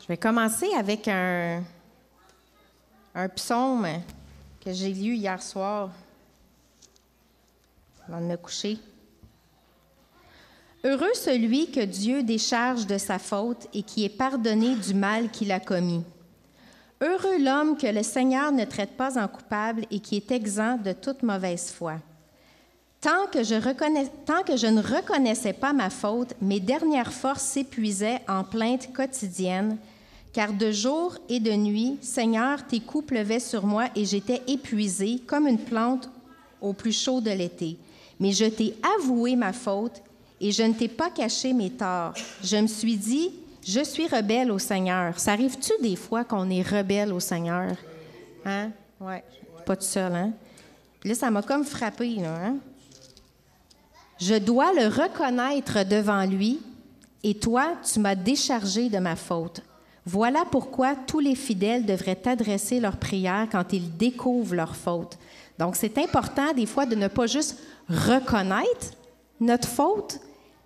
Je vais commencer avec un psaume que j'ai lu hier soir avant de me coucher. Heureux celui que Dieu décharge de sa faute et qui est pardonné du mal qu'il a commis. Heureux l'homme que le Seigneur ne traite pas en coupable et qui est exempt de toute mauvaise foi. Tant que je ne reconnaissais pas ma faute, mes dernières forces s'épuisaient en plaintes quotidiennes, car de jour et de nuit, Seigneur, tes coups pleuvaient sur moi et j'étais épuisée comme une plante au plus chaud de l'été. Mais je t'ai avoué ma faute et je ne t'ai pas caché mes torts. Je me suis dit, je suis rebelle au Seigneur. Ça arrive-tu des fois qu'on est rebelle au Seigneur? Hein? Ouais. Pas tout seul, hein? Puis là, ça m'a comme frappée, là, hein? Je dois le reconnaître devant lui, et toi, tu m'as déchargé de ma faute. Voilà pourquoi tous les fidèles devraient adresser leurs prières quand ils découvrent leur faute. Donc, c'est important, des fois, de ne pas juste reconnaître notre faute,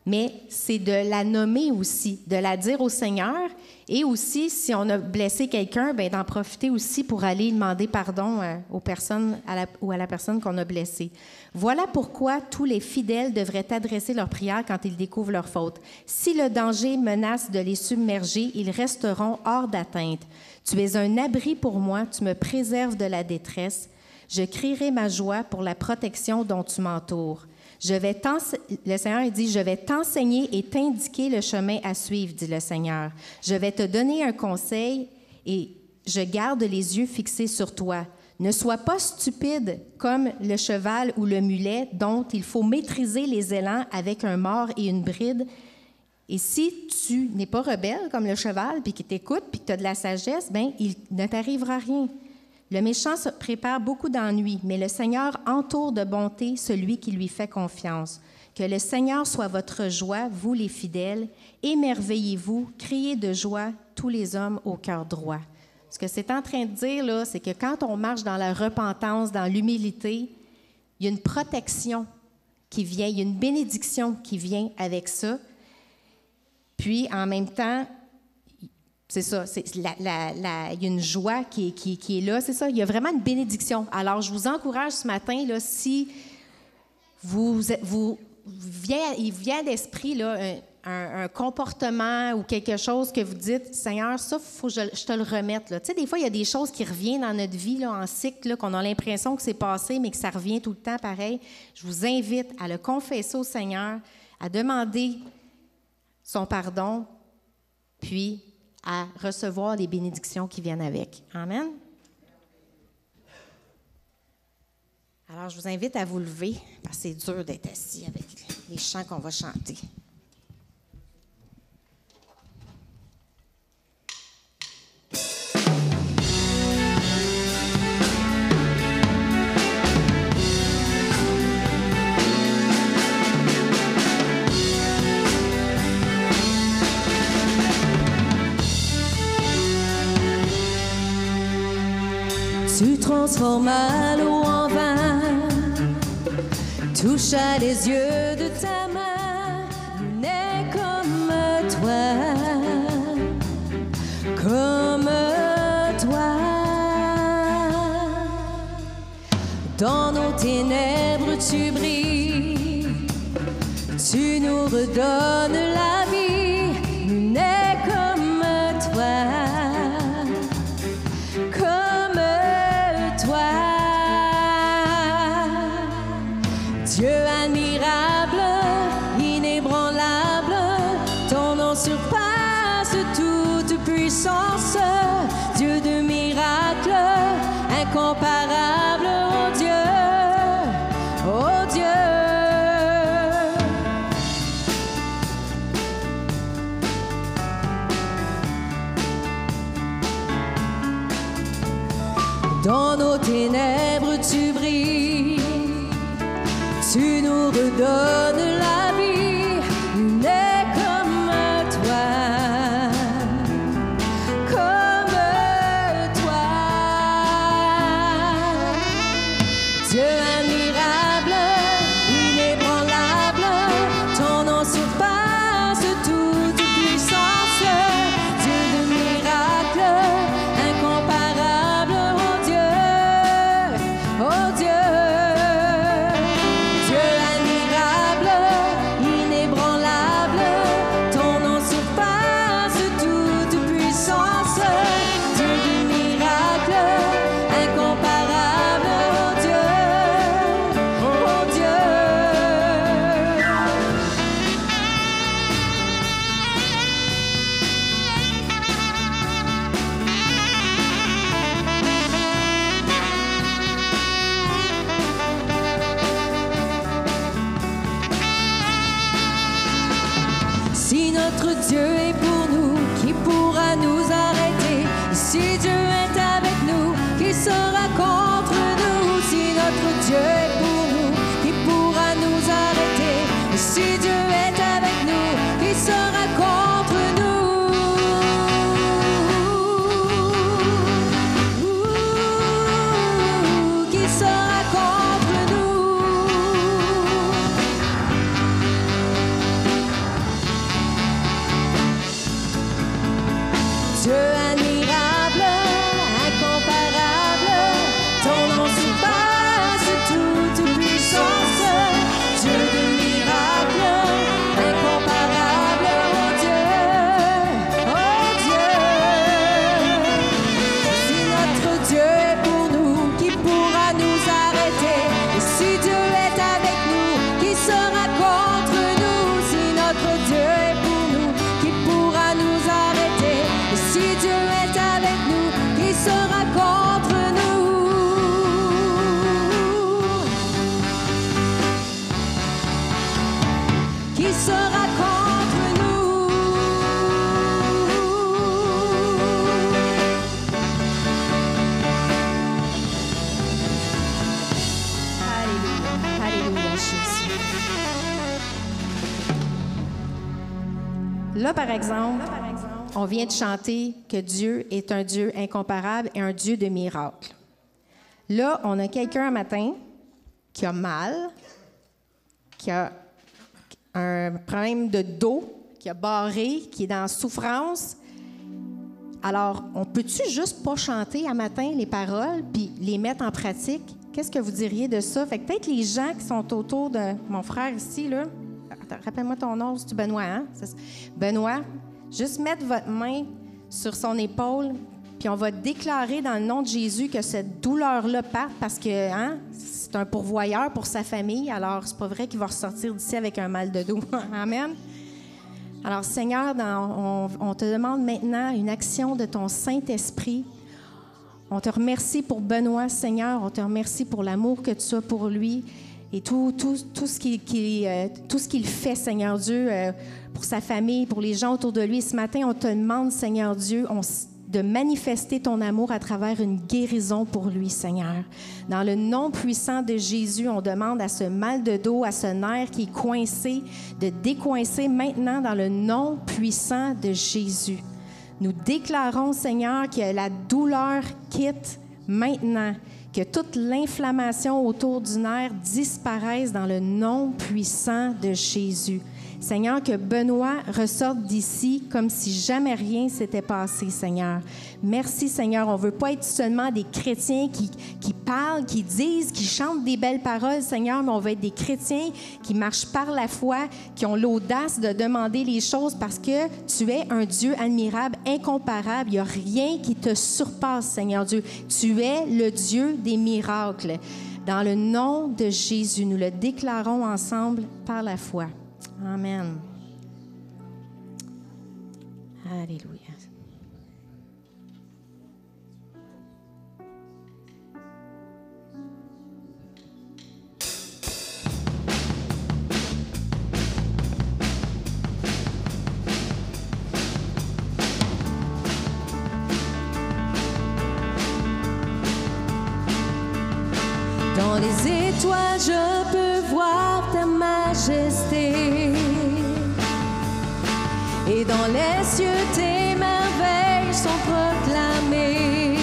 mais c'est de la nommer aussi, de la dire au Seigneur, et aussi, si on a blessé quelqu'un, bien, d'en profiter aussi pour aller demander pardon aux personnes ou à la personne qu'on a blessée. Voilà pourquoi tous les fidèles devraient adresser leurs prières quand ils découvrent leur faute. Si le danger menace de les submerger, ils resteront hors d'atteinte. Tu es un abri pour moi, tu me préserves de la détresse. Je crierai ma joie pour la protection dont tu m'entoures. Le Seigneur dit, « Je vais t'enseigner et t'indiquer le chemin à suivre, dit le Seigneur. Je vais te donner un conseil et je garde les yeux fixés sur toi. Ne sois pas stupide comme le cheval ou le mulet dont il faut maîtriser les élans avec un mors et une bride. Et si tu n'es pas rebelle comme le cheval, puis qu'il t'écoute, puis que tu as de la sagesse, bien, il ne t'arrivera rien. Le méchant se prépare beaucoup d'ennuis, mais le Seigneur entoure de bonté celui qui lui fait confiance. Que le Seigneur soit votre joie, vous les fidèles. Émerveillez-vous, criez de joie, tous les hommes au cœur droit. » Ce que c'est en train de dire, là, c'est que quand on marche dans la repentance, dans l'humilité, il y a une protection qui vient, il y a une bénédiction qui vient avec ça. Puis, en même temps, c'est ça, il y a une joie qui est là, c'est ça. Il y a vraiment une bénédiction. Alors, je vous encourage ce matin, là, si il vient à l'esprit là, un comportement ou quelque chose que vous dites, Seigneur, ça, il faut que je te le remette. Tu sais, des fois, il y a des choses qui reviennent dans notre vie là, en cycle, là, qu'on a l'impression que c'est passé, mais que ça revient tout le temps pareil. Je vous invite à le confesser au Seigneur, à demander son pardon, puis à recevoir les bénédictions qui viennent avec. Amen. Alors, je vous invite à vous lever, parce que c'est dur d'être assis avec les chants qu'on va chanter. Tu transformas l'eau en vin, toucha les yeux de ta main, n'est comme toi, comme toi. Dans nos ténèbres tu brilles, tu nous redonnes la vie, n'est comme toi. Dieu admirable, inébranlable, ton nom surpasse toute puissance. Dieu de miracles, incomparable, oh Dieu, oh Dieu. Dans nos ténèbres tu brilles, tu nous redonnes la vie, n'est comme toi, comme toi. Dieu admirable, inébranlable, ton nom surpasse toute puissance. Dieu de miracles, incomparable, oh Dieu, oh Dieu. Si notre Dieu est pour nous, qui pourra nous arrêter? Si Dieu est avec nous, qui sera contre nous? Si notre Dieu est pour nous, qui pourra nous arrêter? Si Dieu est avec nous, qui sera contre nous? Qui sera contre nous? Dieu admirable, incomparable, ton nom surpasse toute puissance. Dieu de miracles, incomparable, oh Dieu, oh Dieu. Si notre Dieu est pour nous, qui pourra nous arrêter? Et si Dieu est avec nous, qui sera contre nous? Si notre Dieu est pour nous, qui pourra nous arrêter? Et si Dieu est avec nous, qui sera contre nous? Qui sera contre nous? Alléluia, alléluia, Jésus. Là, par exemple, on vient de chanter que Dieu est un Dieu incomparable et un Dieu de miracles. Là, on a quelqu'un un matin qui a mal, qui a un problème de dos qui a barré, qui est dans souffrance. Alors, on peut-tu juste pas chanter à matin les paroles puis les mettre en pratique? Qu'est-ce que vous diriez de ça? Fait que peut-être les gens qui sont autour de mon frère ici, là, attends, rappelle-moi ton nom, c'est-tu Benoît, hein? Benoît, juste mettre votre main sur son épaule, puis on va déclarer dans le nom de Jésus que cette douleur-là parte parce que c'est un pourvoyeur pour sa famille, alors c'est pas vrai qu'il va ressortir d'ici avec un mal de dos. Amen. Alors, Seigneur, on te demande maintenant une action de ton Saint-Esprit. On te remercie pour Benoît, Seigneur. On te remercie pour l'amour que tu as pour lui et tout ce qu'il fait, Seigneur Dieu, pour sa famille, pour les gens autour de lui. Ce matin, on te demande, Seigneur Dieu, de manifester ton amour à travers une guérison pour lui, Seigneur. Dans le nom puissant de Jésus, on demande à ce mal de dos, à ce nerf qui est coincé, de décoincer maintenant dans le nom puissant de Jésus. Nous déclarons, Seigneur, que la douleur quitte maintenant, que toute l'inflammation autour du nerf disparaisse dans le nom puissant de Jésus. Seigneur, que Benoît ressorte d'ici comme si jamais rien s'était passé, Seigneur. Merci, Seigneur. On ne veut pas être seulement des chrétiens qui parlent, qui disent, qui chantent des belles paroles, Seigneur, mais on veut être des chrétiens qui marchent par la foi, qui ont l'audace de demander les choses parce que tu es un Dieu admirable, incomparable. Il n'y a rien qui te surpasse, Seigneur Dieu. Tu es le Dieu des miracles. Dans le nom de Jésus, nous le déclarons ensemble par la foi. Amen. Alléluia. Dans les étoiles, je peux voir ta majesté. Et dans les cieux, tes merveilles sont proclamées.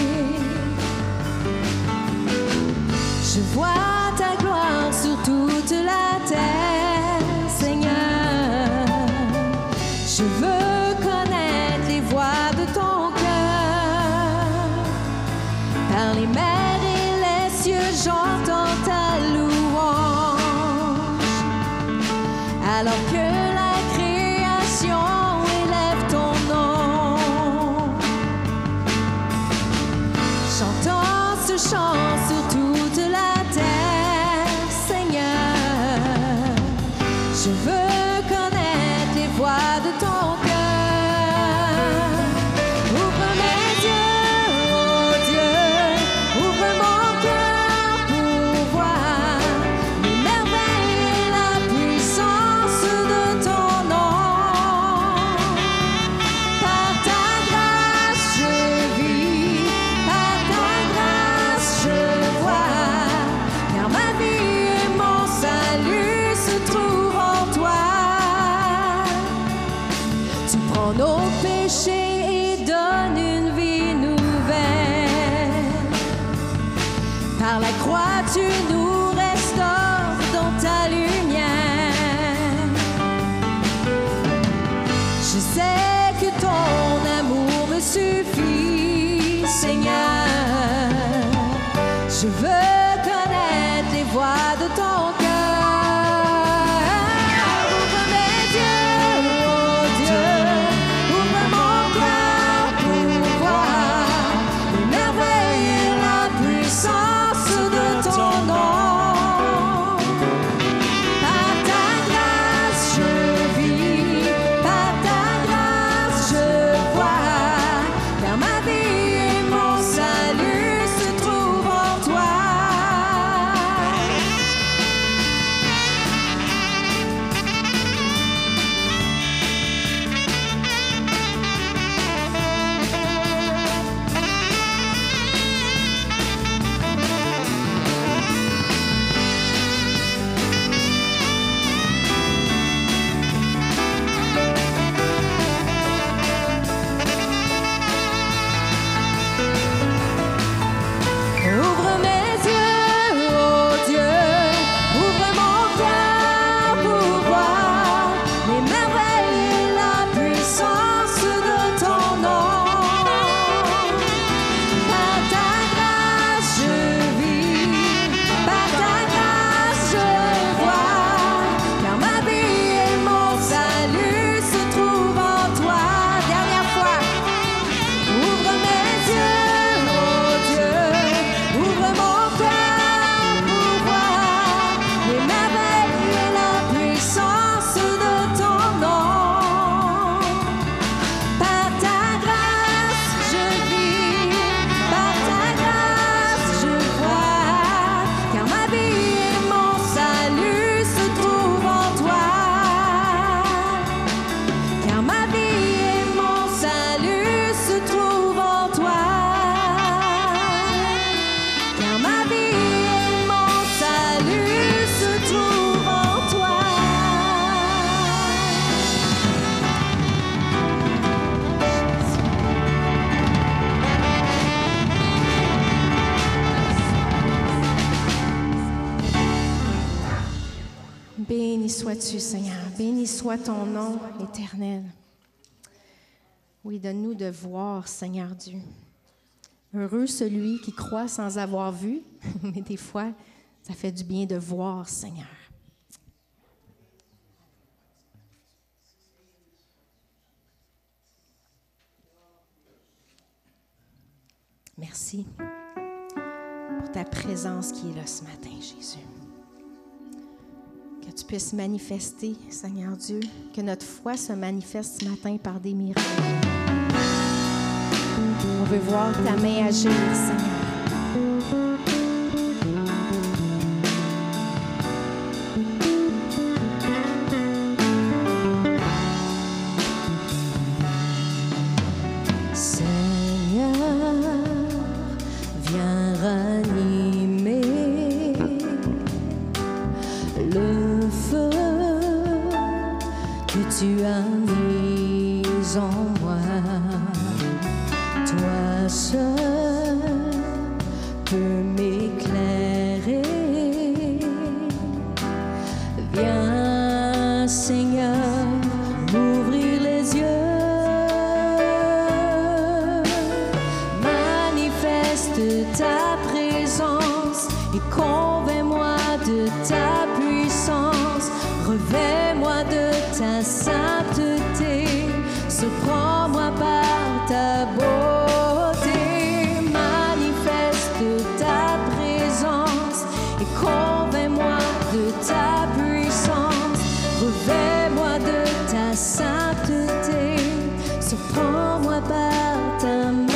Je vois ta gloire sur toute la terre, Seigneur. Je veux connaître les voies de ton cœur. Par les mers et les cieux, j'entends ta louange. Alors que la création élève ton nom, j'entends ce chant sur toute la terre, Seigneur. Je veux connaître les voies de ton cœur. Ouvre mes yeux, oh Dieu, ouvre mon cœur pour voir les merveilles et la puissance de ton nom. Par ta grâce je vis, par ta grâce je vois, car ma vie et mon salut se trouvent en toi. Tu prends nos péchés et donnes une vie nouvelle. Par la croix tu nous restaures dans ta lumière. Je sais que ton amour me suffit, Seigneur. Je veux connaître les voies de ton cœur. Ouvre mes yeux, oh Dieu, ouvre mon cœur pour voir les merveilles et la puissance de ton nom. Béni sois-tu, Seigneur. Béni soit ton nom éternel. Oui, donne-nous de voir, Seigneur Dieu. Heureux celui qui croit sans avoir vu, mais des fois, ça fait du bien de voir, Seigneur. Merci pour ta présence qui est là ce matin, Jésus. Que tu puisses manifester, Seigneur Dieu, que notre foi se manifeste ce matin par des miracles. On veut voir ta main agir, Seigneur. Tu as mis en moi, toi seul peux m'éclairer. Viens, Seigneur, m'ouvrir les yeux, manifeste ta présence et convainc-moi de ta puissance. Revêt-moi de ta sainteté, surprends-moi par ta beauté, manifeste ta présence et convainc-moi de ta puissance. Revêt-moi de ta sainteté, surprends-moi par ta majesté.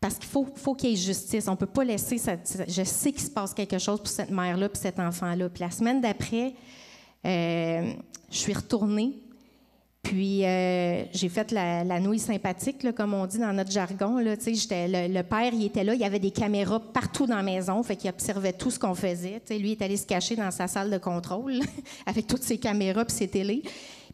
parce qu'il faut qu'il y ait justice. On ne peut pas laisser je sais qu'il se passe quelque chose pour cette mère-là puis cet enfant-là. Puis la semaine d'après, je suis retournée. Puis, j'ai fait la nouille sympathique, là, comme on dit dans notre jargon. Là, le père, il était là. Il y avait des caméras partout dans la maison. Fait qu'il observait tout ce qu'on faisait. Lui, il est allé se cacher dans sa salle de contrôle avec toutes ses caméras et ses télés.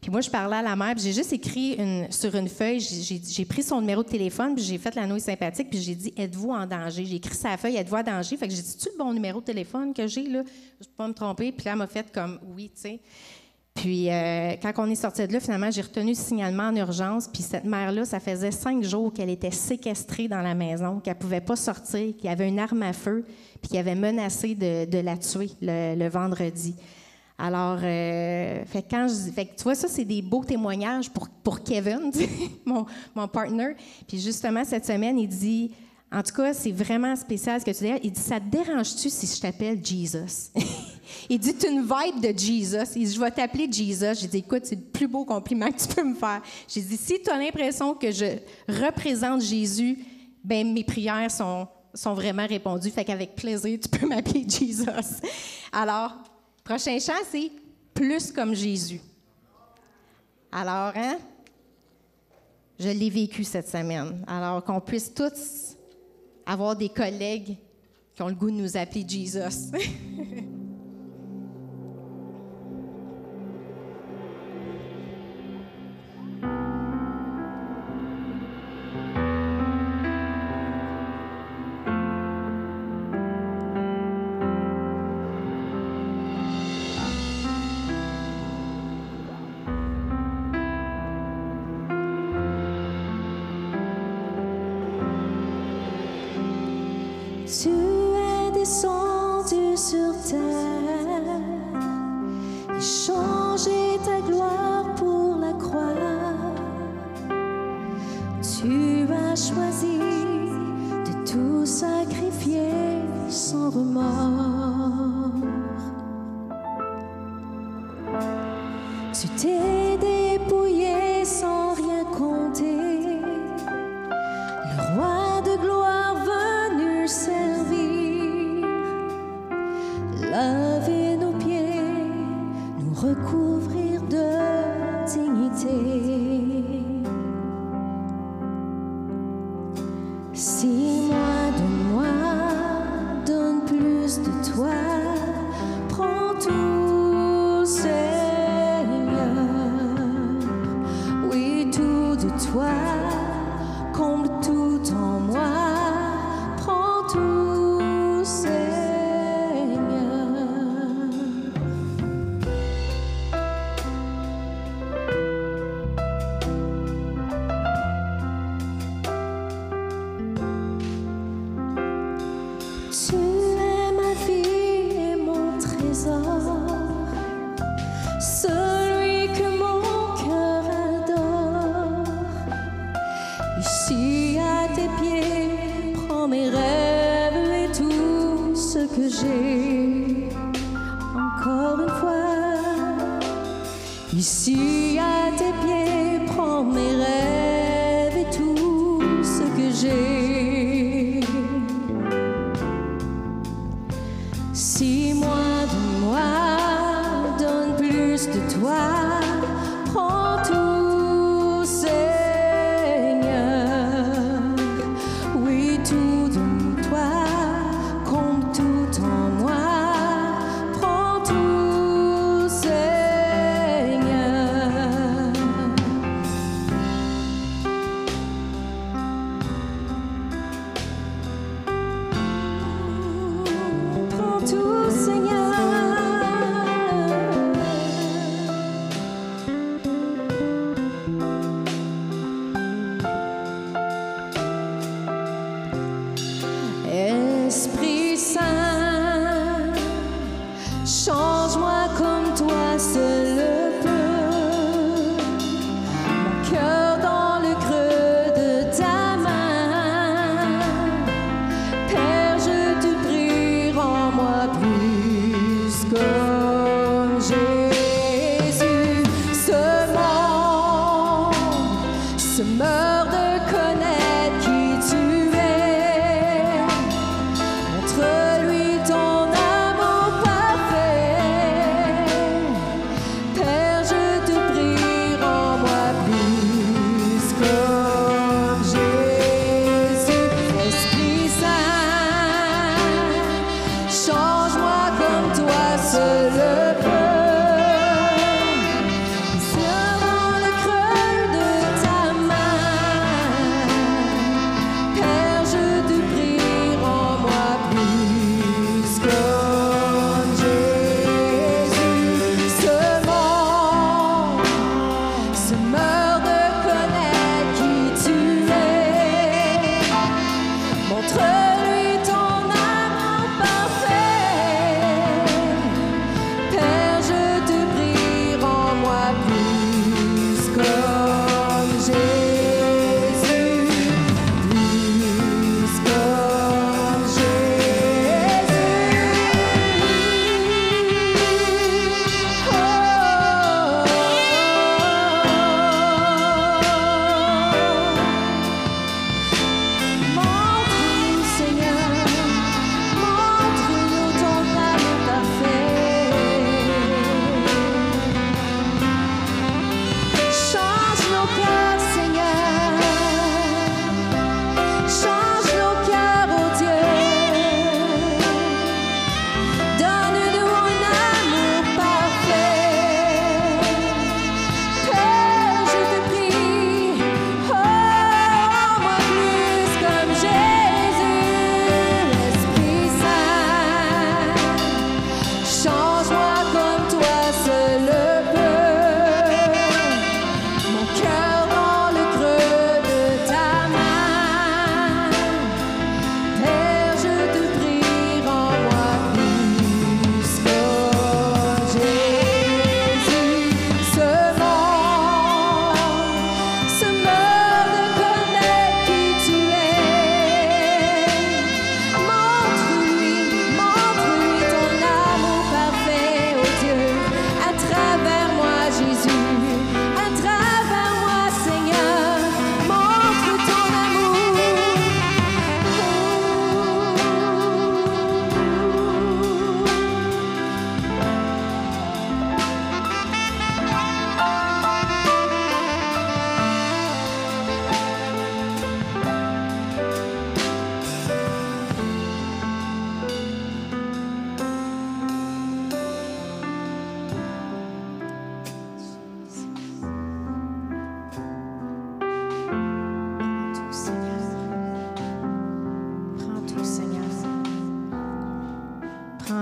Puis moi, je parlais à la mère. Puis j'ai juste écrit sur une feuille. J'ai pris son numéro de téléphone. Puis j'ai fait la nouille sympathique. Puis j'ai dit « Êtes-vous en danger? » J'ai écrit sur la feuille « Êtes-vous en danger? » Fait que j'ai dit « C'est-tu le bon numéro de téléphone que j'ai? Là? Je ne peux pas me tromper. » Puis là, elle m'a fait comme « Oui, tu sais. » Puis, quand on est sorti de là, finalement, j'ai retenu le signalement en urgence. Puis cette mère-là, ça faisait 5 jours qu'elle était séquestrée dans la maison, qu'elle ne pouvait pas sortir, qu'il y avait une arme à feu, puis qu'il avait menacé de la tuer le vendredi. Alors, fait que tu vois, ça, c'est des beaux témoignages pour Kevin, mon partner. Puis justement, cette semaine, il dit... En tout cas, c'est vraiment spécial ce que tu dis. Il dit, ça te dérange-tu si je t'appelle Jesus? Il dit, tu une vibe de Jesus. Il dit, je vais t'appeler Jesus. J'ai dit, écoute, c'est le plus beau compliment que tu peux me faire. J'ai dit, si tu as l'impression que je représente Jésus, ben mes prières sont vraiment répondues. Fait qu'avec plaisir, tu peux m'appeler Jesus. Alors, prochain chant, c'est plus comme Jésus. Alors, hein? Je l'ai vécu cette semaine. Alors, qu'on puisse tous avoir des collègues qui ont le goût de nous appeler Jesus. Tu es descendu sur terre et changé ta gloire pour la croix. Tu as choisi de tout sacrifier sans remords. Tu t'es dépouillé sans rien compter. Le roi de gloire venu servir, laver nos pieds, nous recouvrir de dignité. Si moi de moi donne plus de toi, prends tout, Seigneur. Oui, tout de toi, comble tout en moi, prends tout, Seigneur. Tu es ma vie et mon trésor, celui que mon cœur adore. Ici à tes pieds, prends mes rêves et tout ce que j'ai. Encore une fois, ici à tes pieds, prends mes rêves et tout ce que j'ai. Si moi de moi donne plus de toi, prends tout, Seigneur. Oui, tout de toi, compte tout en moi, prends tout, Seigneur. Prends tout, Seigneur. Esprit Saint, change-moi comme toi seul le peux. Mon cœur dans le creux de ta main. Père, je te prie, rends-moi plus comme Jésus. Ce monde se meurt de connaître qui tu es.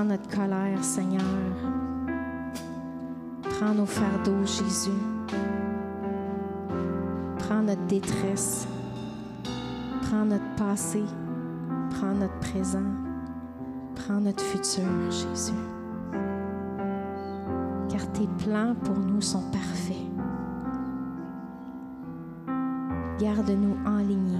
Prends notre colère, Seigneur. Prends nos fardeaux, Jésus. Prends notre détresse. Prends notre passé. Prends notre présent. Prends notre futur, Jésus. Car tes plans pour nous sont parfaits. Garde-nous enlignés.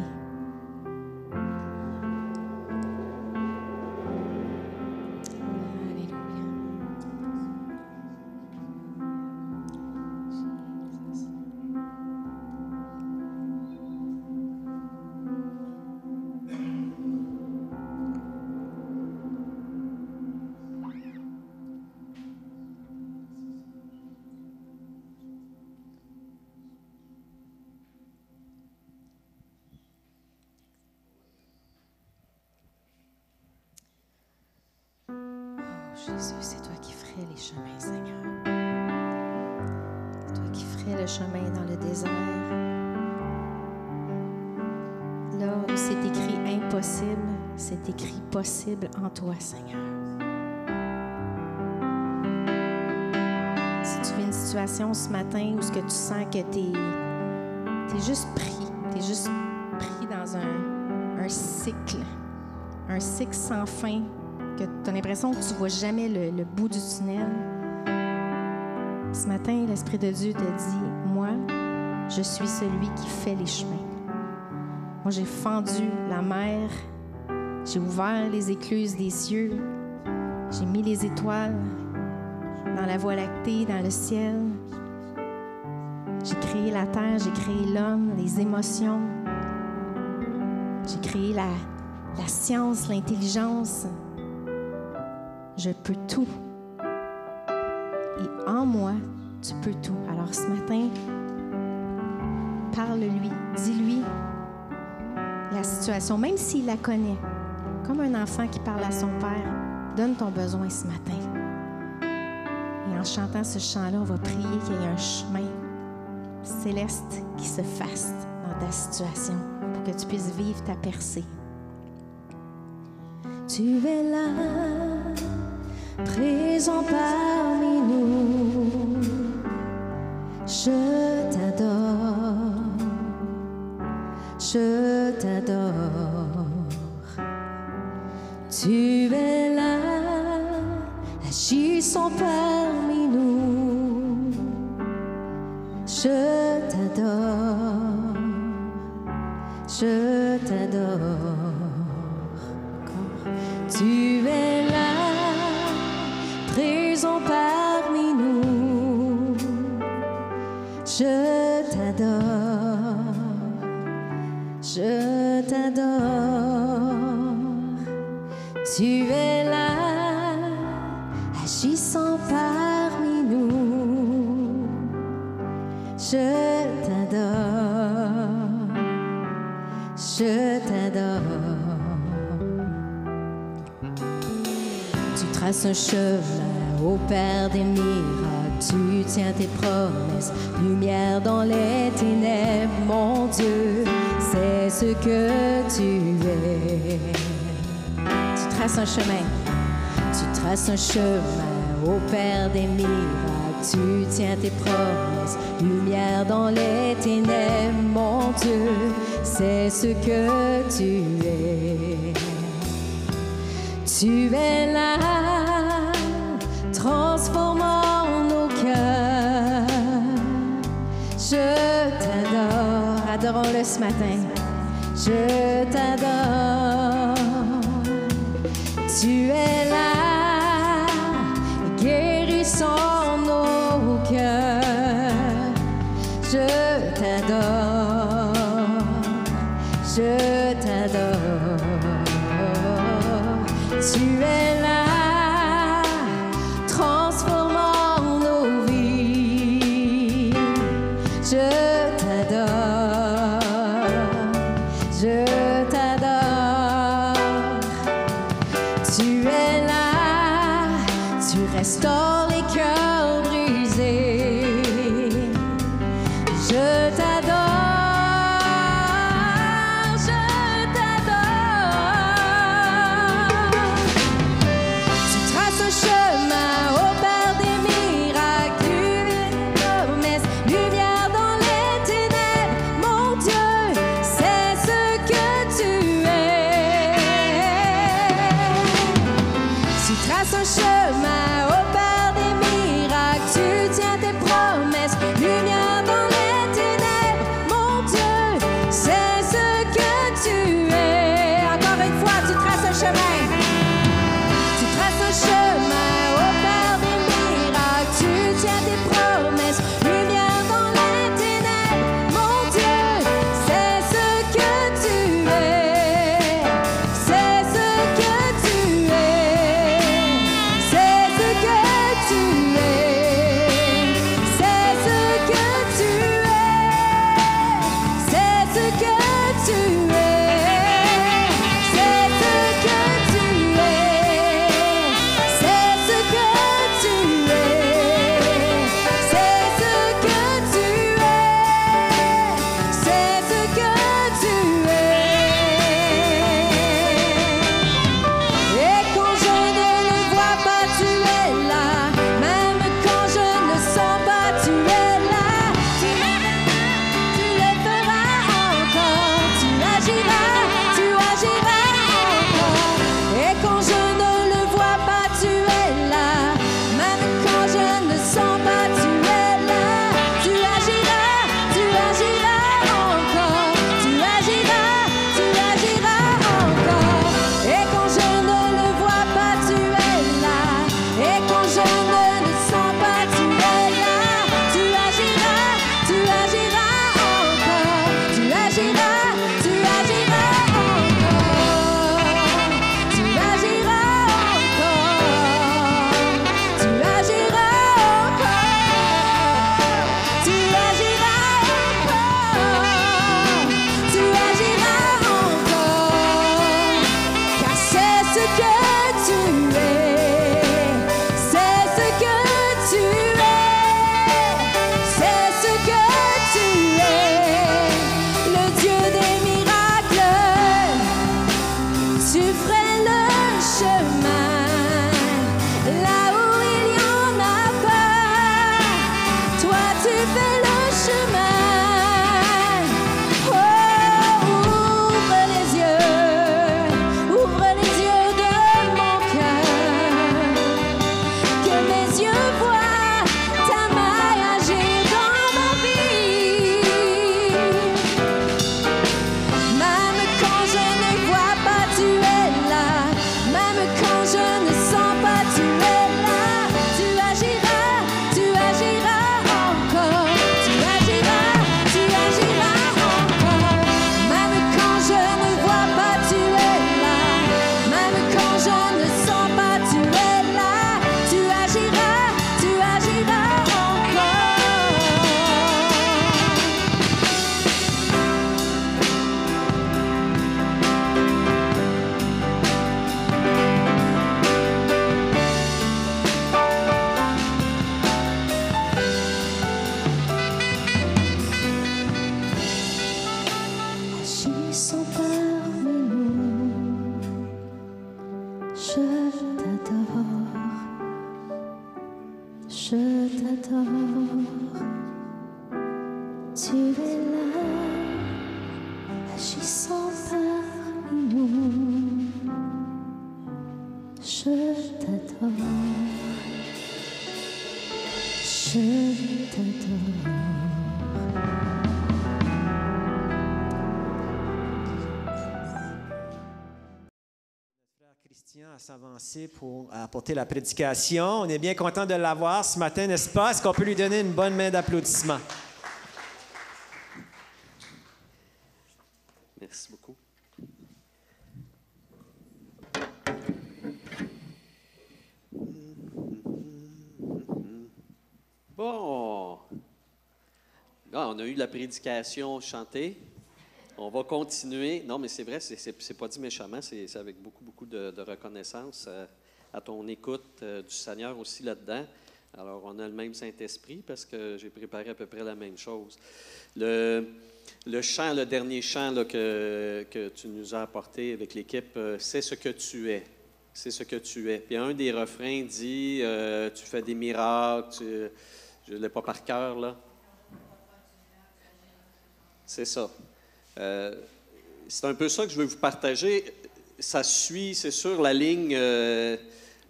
Jésus, c'est toi qui ferais les chemins, Seigneur. C'est toi qui ferais le chemin dans le désert. Là où c'est écrit impossible, c'est écrit possible en toi, Seigneur. Si tu vis une situation ce matin où ce que tu sens que t'es juste pris dans un cycle sans fin, que tu as l'impression que tu ne vois jamais le bout du tunnel. Ce matin, l'Esprit de Dieu te dit, moi, je suis celui qui fait les chemins. Moi, j'ai fendu la mer, j'ai ouvert les écluses des cieux, j'ai mis les étoiles dans la Voie lactée, dans le ciel. J'ai créé la terre, j'ai créé l'homme, les émotions. J'ai créé la science, l'intelligence. Je peux tout. Et en moi, tu peux tout. Alors ce matin, parle-lui, dis-lui la situation, même s'il la connaît. Comme un enfant qui parle à son père, donne ton besoin ce matin. Et en chantant ce chant-là, on va prier qu'il y ait un chemin céleste qui se fasse dans ta situation pour que tu puisses vivre ta percée. Tu es là, présent parmi nous, je t'adore, tu es là, agissant parmi nous, je t'adore, tu es là, présent parmi nous, je t'adore, tu es là, agissant parmi nous, je t'adore. Tu traces un chemin au Père des miracles, tu tiens tes promesses, lumière dans les ténèbres, mon Dieu, c'est ce que tu es. Tu traces un chemin au Père des miracles, tu tiens tes promesses, lumière dans les ténèbres, mon Dieu, c'est ce que tu es. Tu es là, transformant nos cœurs. Je t'adore, adorons-le ce matin. Je t'adore. Tu es là, guérissant nos cœurs. Je t'adore, je t'adore. Tu es là, transformant nos vies. Je t'adore, je t'adore. Tu es là, tu restaures les cœurs brisés. Je t'adore. chemin, ô Père des miracles, tu tiens tes promesses, lumière dans les ténèbres, mon Dieu, c'est ce que tu es. Encore une fois, tu traces un chemin. Tu traces un chemin, ô Père des miracles, tu tiens tes promesses, lumière dans les ténèbres, mon Dieu, c'est ce que tu es. C'est ce que tu es. C'est ce que tu es. C'est ce que tu es. C'est ce que tu es. C'est ce que tu es. C'est ce que tu es. C'est ce que tu es. C'est ce que tu es. Et quand je ne le vois pas, tu es là. Même quand je ne le sens pas, tu es là. Tu le feras encore. Tu agiras encore. Et quand je ne le vois pas, tu es là. Même quand je ne le sens pas, tu es là. Tu agiras encore. Tu agiras encore. Et quand je ne le vois pas, tu es là. Et quand je ne le sens pas, tu es là. Tu agiras encore. Tu agiras encore. Tu agiras encore. Tu agiras encore. Tu agiras encore. Tu agiras encore. Car c'est ce que tu es. C'est ce que tu es. C'est ce que tu es. Le Dieu des miracles. Tu ferais le chemin là où il y en a pas. Toi, tu fais le chemin. Oh, ouvre les yeux de mon cœur, que mes yeux voient ta main agir dans ma vie. Même quand je ne vois pas, tu es là. Même quand je ne sens pas, tu es là. Tu agiras encore. Tu agiras encore. Même quand je ne vois pas, tu es là. Même quand je ne sens pas, tu es là. Tu agiras encore. Agissons parmi nous, je t'adore, tu es là, agissons parmi nous, je t'adore, je t'adore. Christian à s'avancer pour apporter la prédication. On est bien content de l'avoir ce matin, n'est-ce pas? Est-ce qu'on peut lui donner une bonne main d'applaudissement? Merci beaucoup. Bon. Là, on a eu la prédication chantée. On va continuer. Non, mais c'est vrai, c'est pas dit méchamment, c'est avec beaucoup de reconnaissance à ton écoute du Seigneur aussi là-dedans. Alors, on a le même Saint-Esprit parce que j'ai préparé à peu près la même chose. Le chant, le dernier chant là, que tu nous as apporté avec l'équipe, c'est ce que tu es. C'est ce que tu es. Puis un des refrains dit tu fais des miracles, je ne l'ai pas par cœur, là. C'est ça. C'est un peu ça que je veux vous partager. Ça suit, c'est sûr, la ligne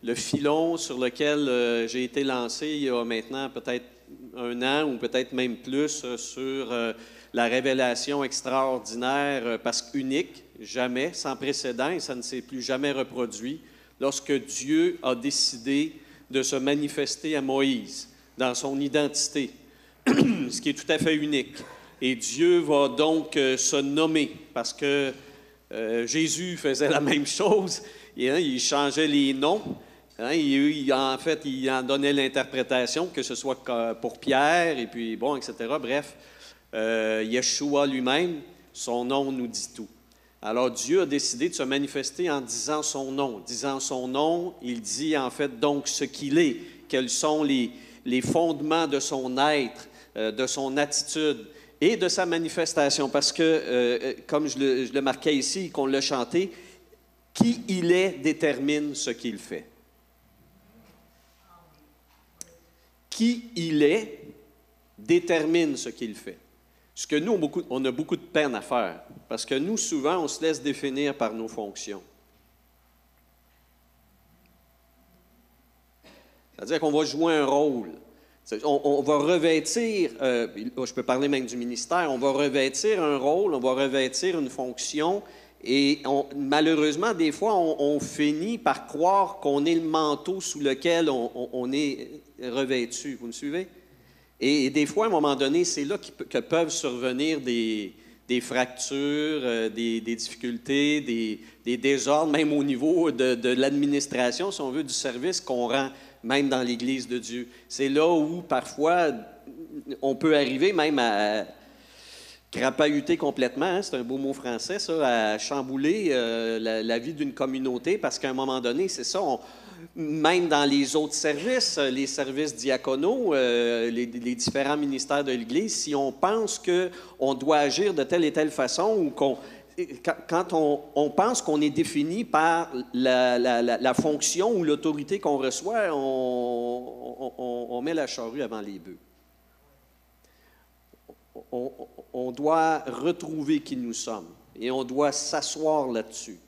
le filon sur lequel j'ai été lancé il y a maintenant peut-être 1 an ou peut-être même plus sur la révélation extraordinaire, parce qu'unique, jamais, sans précédent, et ça ne s'est plus jamais reproduit, lorsque Dieu a décidé de se manifester à Moïse dans son identité, ce qui est tout à fait unique. Et Dieu va donc se nommer, parce que Jésus faisait la même chose, il changeait les noms. En fait, il en donnait l'interprétation, que ce soit pour Pierre, et puis bon, etc. Bref, Yeshua lui-même, son nom nous dit tout. Alors, Dieu a décidé de se manifester en disant son nom. Disant son nom, il dit en fait donc ce qu'il est, quels sont les fondements de son être, de son attitude et de sa manifestation. Parce que, comme je le marquais ici, qu'on l'a chanté, qui il est détermine ce qu'il fait. Qui il est détermine ce qu'il fait. Ce que nous, on a beaucoup de peine à faire, parce que nous, souvent, on se laisse définir par nos fonctions. C'est-à-dire qu'on va jouer un rôle. On va revêtir, je peux parler même du ministère, on va revêtir un rôle, on va revêtir une fonction, et malheureusement, des fois, on finit par croire qu'on est le manteau sous lequel on est revêtu. Vous me suivez? Et des fois, à un moment donné, c'est là que peuvent survenir des fractures, des difficultés, des désordres, même au niveau de l'administration, si on veut, du service qu'on rend même dans l'Église de Dieu. C'est là où, parfois, on peut arriver même à crapahuter complètement, hein, c'est un beau mot français, ça, à chambouler la vie d'une communauté, parce qu'à un moment donné, c'est ça, même dans les autres services, les services diaconaux, les différents ministères de l'Église, si on pense qu'on doit agir de telle et telle façon, ou quand on pense qu'on est défini par la fonction ou l'autorité qu'on reçoit, on met la charrue avant les bœufs. On doit retrouver qui nous sommes et on doit s'asseoir là-dessus.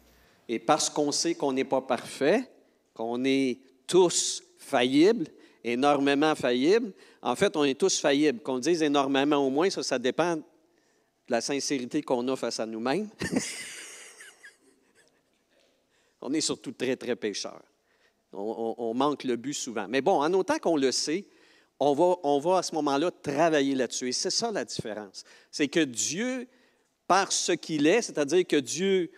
Et parce qu'on sait qu'on n'est pas parfait, qu'on est tous faillibles, énormément faillibles, en fait, on est tous faillibles. Qu'on dise énormément au moins, ça dépend de la sincérité qu'on a face à nous-mêmes. On est surtout très, très pécheurs. On manque le but souvent. Mais bon, en autant qu'on le sait, on va à ce moment-là travailler là-dessus. Et c'est ça la différence. C'est que Dieu, par ce qu'il est, c'est-à-dire que Dieu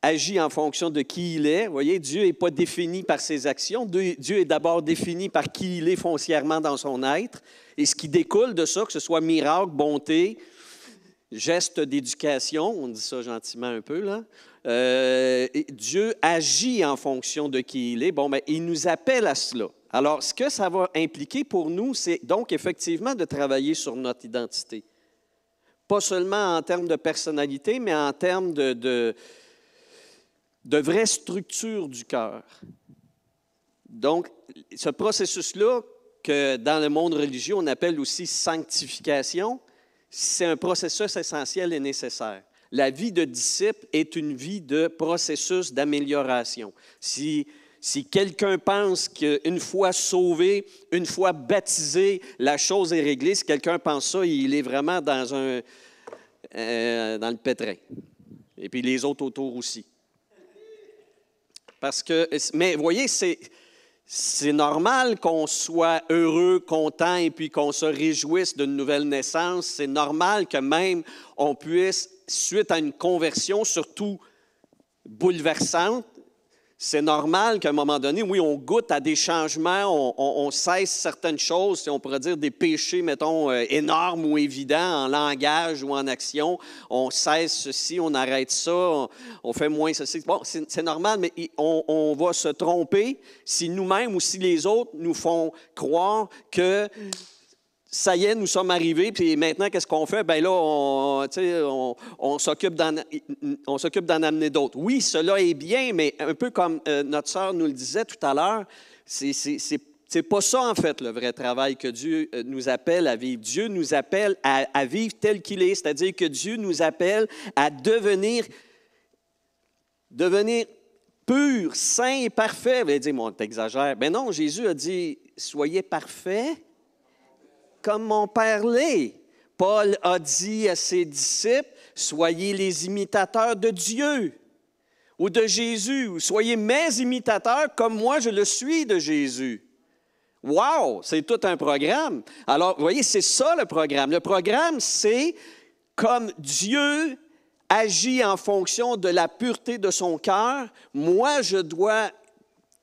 agit en fonction de qui il est. Vous voyez, Dieu n'est pas défini par ses actions. Dieu est d'abord défini par qui il est foncièrement dans son être. Et ce qui découle de ça, que ce soit miracle, bonté, geste d'éducation, on dit ça gentiment un peu, là. Dieu agit en fonction de qui il est. Bon, bien, il nous appelle à cela. Alors, ce que ça va impliquer pour nous, c'est donc effectivement de travailler sur notre identité. Pas seulement en termes de personnalité, mais en termes de vraie structure du cœur. Donc, ce processus-là, que dans le monde religieux, on appelle aussi sanctification, c'est un processus essentiel et nécessaire. La vie de disciple est une vie de processus d'amélioration. Si quelqu'un pense qu'une fois sauvé, une fois baptisé, la chose est réglée, si quelqu'un pense ça, il est vraiment dans le pétrin. Et puis les autres autour aussi. Mais vous voyez, c'est normal qu'on soit heureux, content et puis qu'on se réjouisse d'une nouvelle naissance. C'est normal que même on puisse, suite à une conversion, surtout bouleversante, c'est normal qu'à un moment donné, oui, on goûte à des changements, on cesse certaines choses, on pourrait dire des péchés, mettons, énormes ou évidents en langage ou en action. On cesse ceci, on arrête ça, on fait moins ceci. Bon, c'est normal, mais on va se tromper si nous-mêmes ou si les autres nous font croire que ça y est, nous sommes arrivés, puis maintenant, qu'est-ce qu'on fait? Bien là, on s'occupe d'en amener d'autres. Oui, cela est bien, mais un peu comme notre sœur nous le disait tout à l'heure, c'est pas ça, en fait, le vrai travail que Dieu nous appelle à vivre. Dieu nous appelle à vivre tel qu'il est, c'est-à-dire que Dieu nous appelle à devenir pur, saint et parfait. Vous allez dire, bon, t'exagères. Ben non, Jésus a dit, soyez parfaits comme mon Père l'est. Paul a dit à ses disciples, soyez les imitateurs de Dieu ou de Jésus, ou soyez mes imitateurs comme moi je le suis de Jésus. Wow, c'est tout un programme. Alors, vous voyez, c'est ça le programme. Le programme, c'est comme Dieu agit en fonction de la pureté de son cœur, moi, je dois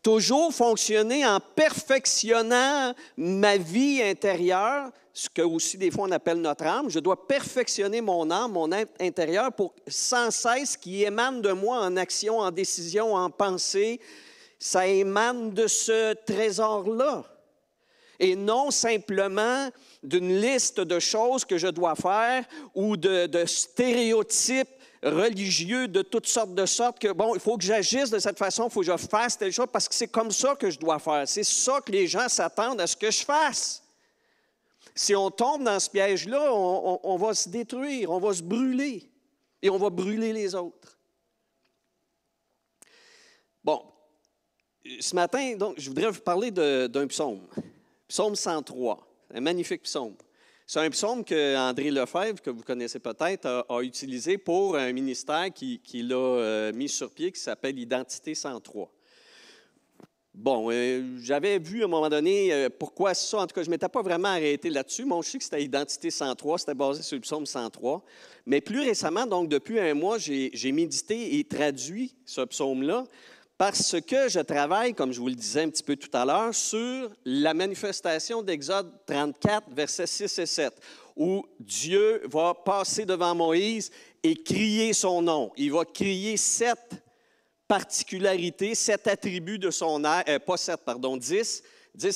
toujours fonctionner en perfectionnant ma vie intérieure, ce que aussi des fois on appelle notre âme. Je dois perfectionner mon âme, mon être intérieur pour sans cesse qui émane de moi en action, en décision, en pensée. Ça émane de ce trésor-là. Et non simplement d'une liste de choses que je dois faire ou de stéréotypes religieux de toutes sortes de sortes que, bon, il faut que j'agisse de cette façon, il faut que je fasse telle chose parce que c'est comme ça que je dois faire. C'est ça que les gens s'attendent à ce que je fasse. Si on tombe dans ce piège-là, on va se détruire, on va se brûler et on va brûler les autres. Bon, ce matin, donc, je voudrais vous parler d'un psaume. Psaume 103, un magnifique psaume. C'est un psaume que André Lefebvre, que vous connaissez peut-être, a utilisé pour un ministère qu'il a mis sur pied qui s'appelle Identité 103. Bon, j'avais vu à un moment donné pourquoi ça. En tout cas, je ne m'étais pas vraiment arrêté là-dessus. Moi, je sais que c'était Identité 103, c'était basé sur le psaume 103. Mais plus récemment, donc depuis un mois, j'ai médité et traduit ce psaume-là parce que je travaille, comme je vous le disais un petit peu tout à l'heure, sur la manifestation d'Exode 34, versets 6 et 7, où Dieu va passer devant Moïse et crier son nom. Il va crier 7 particularités, 7 attributs de son être, pas 7, pardon, 10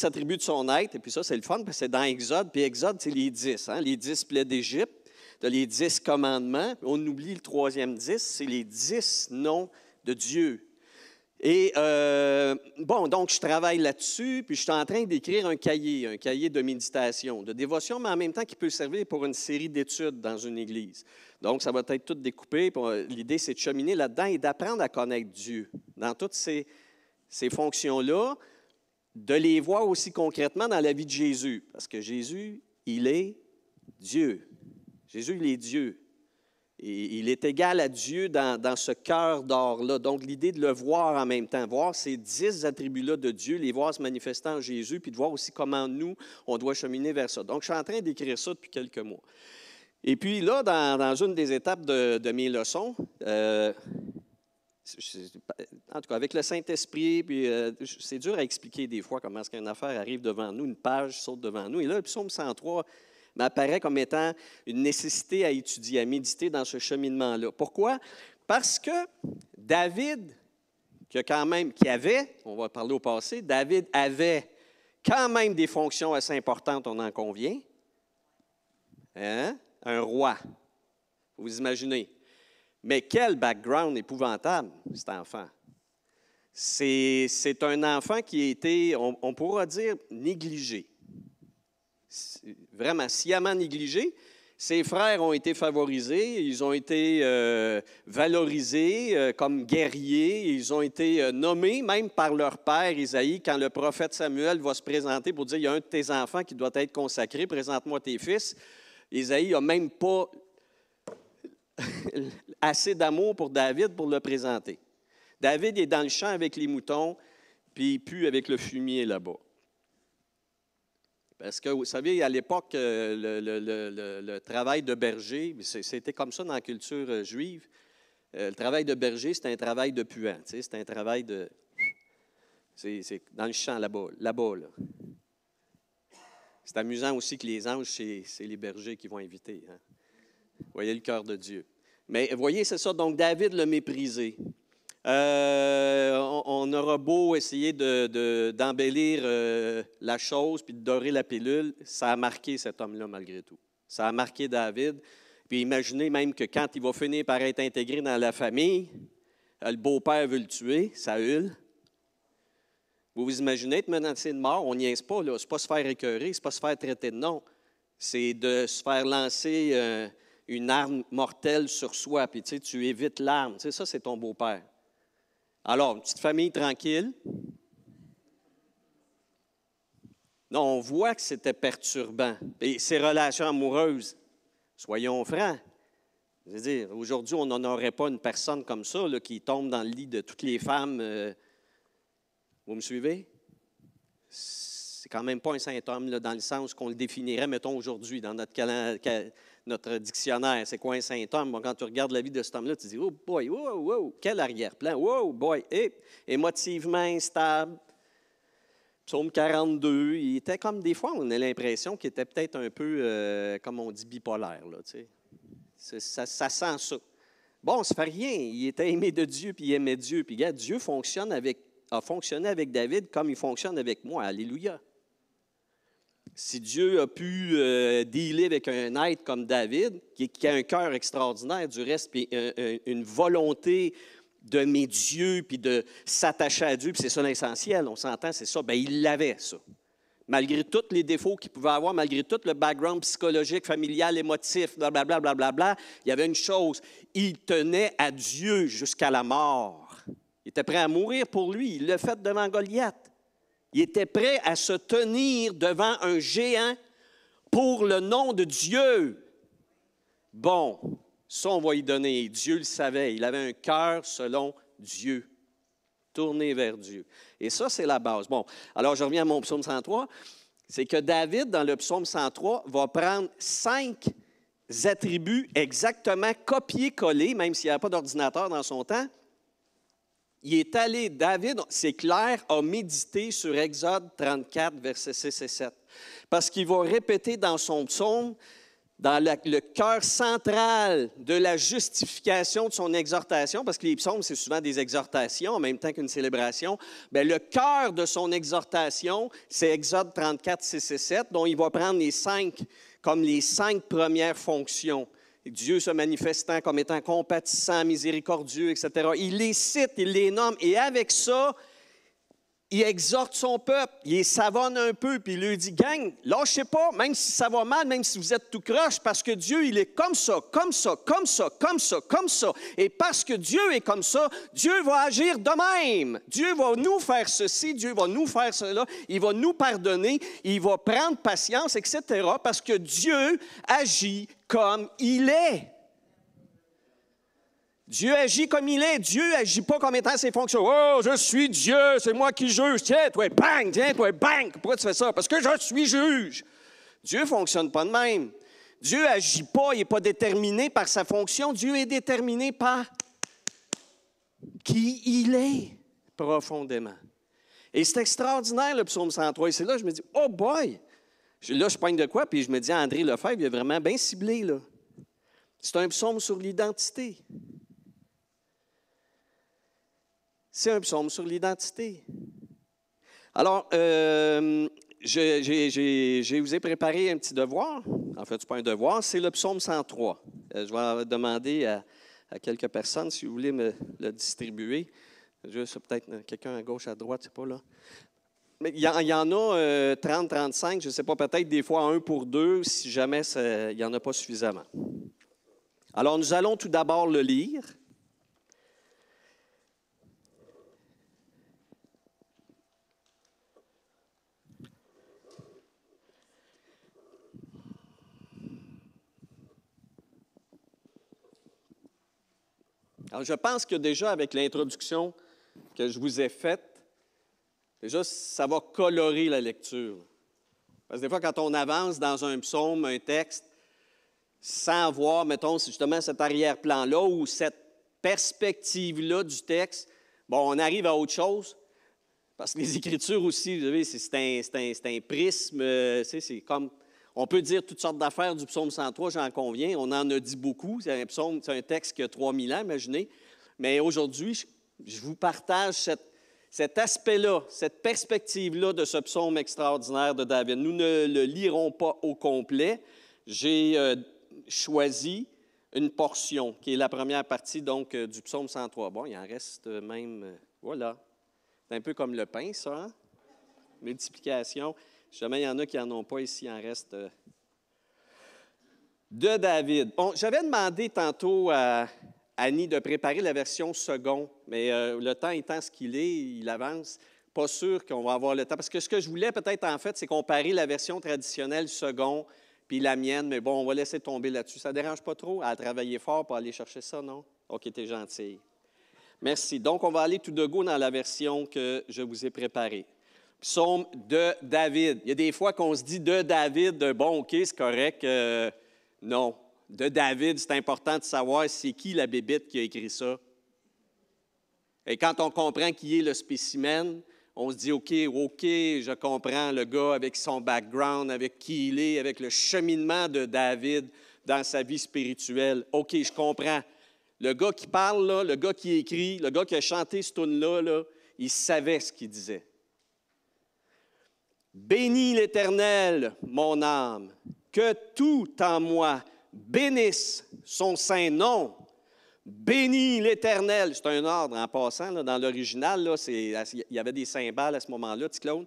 attributs de son être. Et puis ça, c'est le fun, parce que c'est dans Exode. Puis Exode, c'est les 10, les 10 plaies d'Égypte, les 10 commandements. On oublie le troisième 10, c'est les 10 noms de Dieu. Et bon, donc je travaille là-dessus, puis je suis en train d'écrire un cahier de méditation, de dévotion, mais en même temps qui peut servir pour une série d'études dans une église. Donc, ça va être tout découpé. L'idée, c'est de cheminer là-dedans et d'apprendre à connaître Dieu dans toutes ces fonctions-là, de les voir aussi concrètement dans la vie de Jésus. Parce que Jésus, il est Dieu. Jésus, il est Dieu. Et il est égal à Dieu dans ce cœur d'or-là. Donc, l'idée de le voir en même temps, voir ces 10 attributs-là de Dieu, les voir se manifester en Jésus, puis de voir aussi comment nous, on doit cheminer vers ça. Donc, je suis en train d'écrire ça depuis quelques mois. Et puis là, dans une des étapes de mes leçons, en tout cas, avec le Saint-Esprit, puis c'est dur à expliquer des fois comment est-ce qu'une affaire arrive devant nous, une page saute devant nous. Et là, le psaume 103 m'apparaît comme étant une nécessité à étudier, à méditer dans ce cheminement-là. Pourquoi? Parce que David, on va parler au passé, David avait quand même des fonctions assez importantes, on en convient. Hein? Un roi, vous imaginez. Mais quel background épouvantable, cet enfant. C'est un enfant qui a été, on pourra dire, négligé. Vraiment sciemment négligé. Ses frères ont été favorisés, ils ont été valorisés comme guerriers, ils ont été nommés même par leur père Isaïe quand le prophète Samuel va se présenter pour dire « Il y a un de tes enfants qui doit être consacré, présente-moi tes fils ». Isaïe n'a même pas assez d'amour pour David pour le présenter. David est dans le champ avec les moutons, puis il pue avec le fumier là-bas. Parce que, vous savez, à l'époque, le travail de berger, c'était comme ça dans la culture juive, le travail de berger, c'est un travail de puant. C'est un travail de... C'est dans le champ là-bas. Là. C'est amusant aussi que les anges, c'est les bergers qui vont inviter. Hein? Vous voyez le cœur de Dieu. Mais vous voyez, c'est ça. Donc, David l'a méprisé. On aura beau essayer d'embellir la chose puis de dorer la pilule, ça a marqué cet homme-là malgré tout. Ça a marqué David. Puis imaginez même que quand il va finir par être intégré dans la famille, le beau-père veut le tuer, Saül. Vous vous imaginez être menacé de mort, on n'y niaise pas, là. C'est pas se faire écœurer, c'est pas se faire traiter de nom. C'est de se faire lancer une arme mortelle sur soi, puis tu évites l'arme. Ça, c'est ton beau-père. Alors, une petite famille tranquille. Non, on voit que c'était perturbant. Et ces relations amoureuses, soyons francs. Je veux dire, aujourd'hui, on n'en aurait pas une personne comme ça là, qui tombe dans le lit de toutes les femmes. Vous me suivez? C'est quand même pas un symptôme là, dans le sens qu'on le définirait, mettons, aujourd'hui, dans notre dictionnaire. C'est quoi un symptôme? Bon, quand tu regardes la vie de cet homme-là, tu te dis, oh boy, wow, wow, quel arrière-plan, wow, boy, émotivement instable. Psaume 42, il était comme des fois, on a l'impression qu'il était peut-être un peu, comme on dit, bipolaire, là, tu sais. Ça sent ça. Bon, ça fait rien. Il était aimé de Dieu, puis il aimait Dieu. Puis, regarde, Dieu a fonctionné avec David comme il fonctionne avec moi. Alléluia. Si Dieu a pu dealer avec un être comme David, qui a un cœur extraordinaire, du reste, puis une volonté d'aimer Dieu, puis de s'attacher à Dieu, puis c'est ça l'essentiel, on s'entend, c'est ça, bien, il l'avait, ça. Malgré tous les défauts qu'il pouvait avoir, malgré tout le background psychologique, familial, émotif, blablabla, blablabla, il y avait une chose, il tenait à Dieu jusqu'à la mort. Il était prêt à mourir pour lui, il l'a fait devant Goliath. Il était prêt à se tenir devant un géant pour le nom de Dieu. Bon, ça, on va y donner. Dieu le savait. Il avait un cœur selon Dieu, tourné vers Dieu. Et ça, c'est la base. Bon, alors je reviens à mon psaume 103. C'est que David, dans le psaume 103, va prendre 5 attributs exactement copiés-collés, même s'il n'y avait pas d'ordinateur dans son temps. Il est allé, David, c'est clair, a médité sur Exode 34, versets 6 et 7. Parce qu'il va répéter dans son psaume, dans le cœur central de la justification de son exhortation, parce que les psaumes, c'est souvent des exhortations en même temps qu'une célébration, bien, le cœur de son exhortation, c'est Exode 34, 6 et 7, dont il va prendre les 5 premières fonctions. Dieu se manifestant comme étant compatissant, miséricordieux, etc. Il les cite, il les nomme, et avec ça, il exhorte son peuple, il les savonne un peu, puis il lui dit, « Gang, lâchez pas, même si ça va mal, même si vous êtes tout croche, parce que Dieu, il est comme ça, comme ça, comme ça, comme ça, comme ça. Et parce que Dieu est comme ça, Dieu va agir de même. Dieu va nous faire ceci, Dieu va nous faire cela, il va nous pardonner, il va prendre patience, etc. Parce que Dieu agit comme il est. » Dieu agit comme il est. Dieu n'agit pas comme étant ses fonctions. « Oh, je suis Dieu, c'est moi qui juge. Tiens, toi, bang, tiens, toi, bang. » Pourquoi tu fais ça? Parce que je suis juge. Dieu ne fonctionne pas de même. Dieu n'agit pas, il n'est pas déterminé par sa fonction. Dieu est déterminé par qui il est profondément. Et c'est extraordinaire, le psaume 103. Et c'est là que je me dis, « Oh boy! » Là, je pogne de quoi? Puis je me dis, André Lefebvre, il a vraiment bien ciblé, là. C'est un psaume sur l'identité. C'est un psaume sur l'identité. Alors, je vous ai préparé un petit devoir. En fait, ce n'est pas un devoir, c'est le psaume 103. Je vais demander à quelques personnes si vous voulez me le distribuer. Juste peut-être quelqu'un à gauche, à droite, c'est pas là. Mais il y en a 30, 35, je ne sais pas, peut-être des fois 1 pour 2, si jamais il n'y en a pas suffisamment. Alors, nous allons tout d'abord le lire. Alors, je pense que déjà, avec l'introduction que je vous ai faite, déjà, ça va colorer la lecture. Parce que des fois, quand on avance dans un psaume, un texte, sans voir, mettons, justement cet arrière-plan-là ou cette perspective-là du texte, bon, on arrive à autre chose. Parce que les Écritures aussi, vous savez, c'est un prisme, c'est comme... On peut dire toutes sortes d'affaires du psaume 103, j'en conviens. On en a dit beaucoup. C'est un texte qui a 3000 ans, imaginez. Mais aujourd'hui, je vous partage cet aspect-là, cette perspective-là de ce psaume extraordinaire de David. Nous ne le lirons pas au complet. J'ai choisi une portion, qui est la première partie donc, du psaume 103. Bon, il en reste même... voilà. C'est un peu comme le pain, ça, hein? Multiplication. Si jamais il y en a qui n'en ont pas ici, il en reste de David. Bon, j'avais demandé tantôt à Annie de préparer la version second, mais le temps étant ce qu'il est, il avance. Pas sûr qu'on va avoir le temps. Parce que ce que je voulais peut-être, en fait, c'est comparer la version traditionnelle second puis la mienne. Mais bon, on va laisser tomber là-dessus. Ça ne dérange pas trop à travailler fort pour aller chercher ça, non? OK, t'es gentille. Merci. Donc, on va aller tout de go dans la version que je vous ai préparée. Psaume de David. Il y a des fois qu'on se dit de David, bon, OK, c'est correct. Non. De David, c'est important de savoir c'est qui la bébite qui a écrit ça. Et quand on comprend qui est le spécimen, on se dit, OK, je comprends le gars avec son background, avec qui il est, avec le cheminement de David dans sa vie spirituelle. OK, je comprends. Le gars qui parle, là, le gars qui écrit, le gars qui a chanté ce tune-là, là, il savait ce qu'il disait. Bénis l'Éternel, mon âme, que tout en moi bénisse son saint nom. Bénis l'Éternel. C'est un ordre en passant, là, dans l'original, là, il y avait des cymbales à ce moment-là, petit Claude.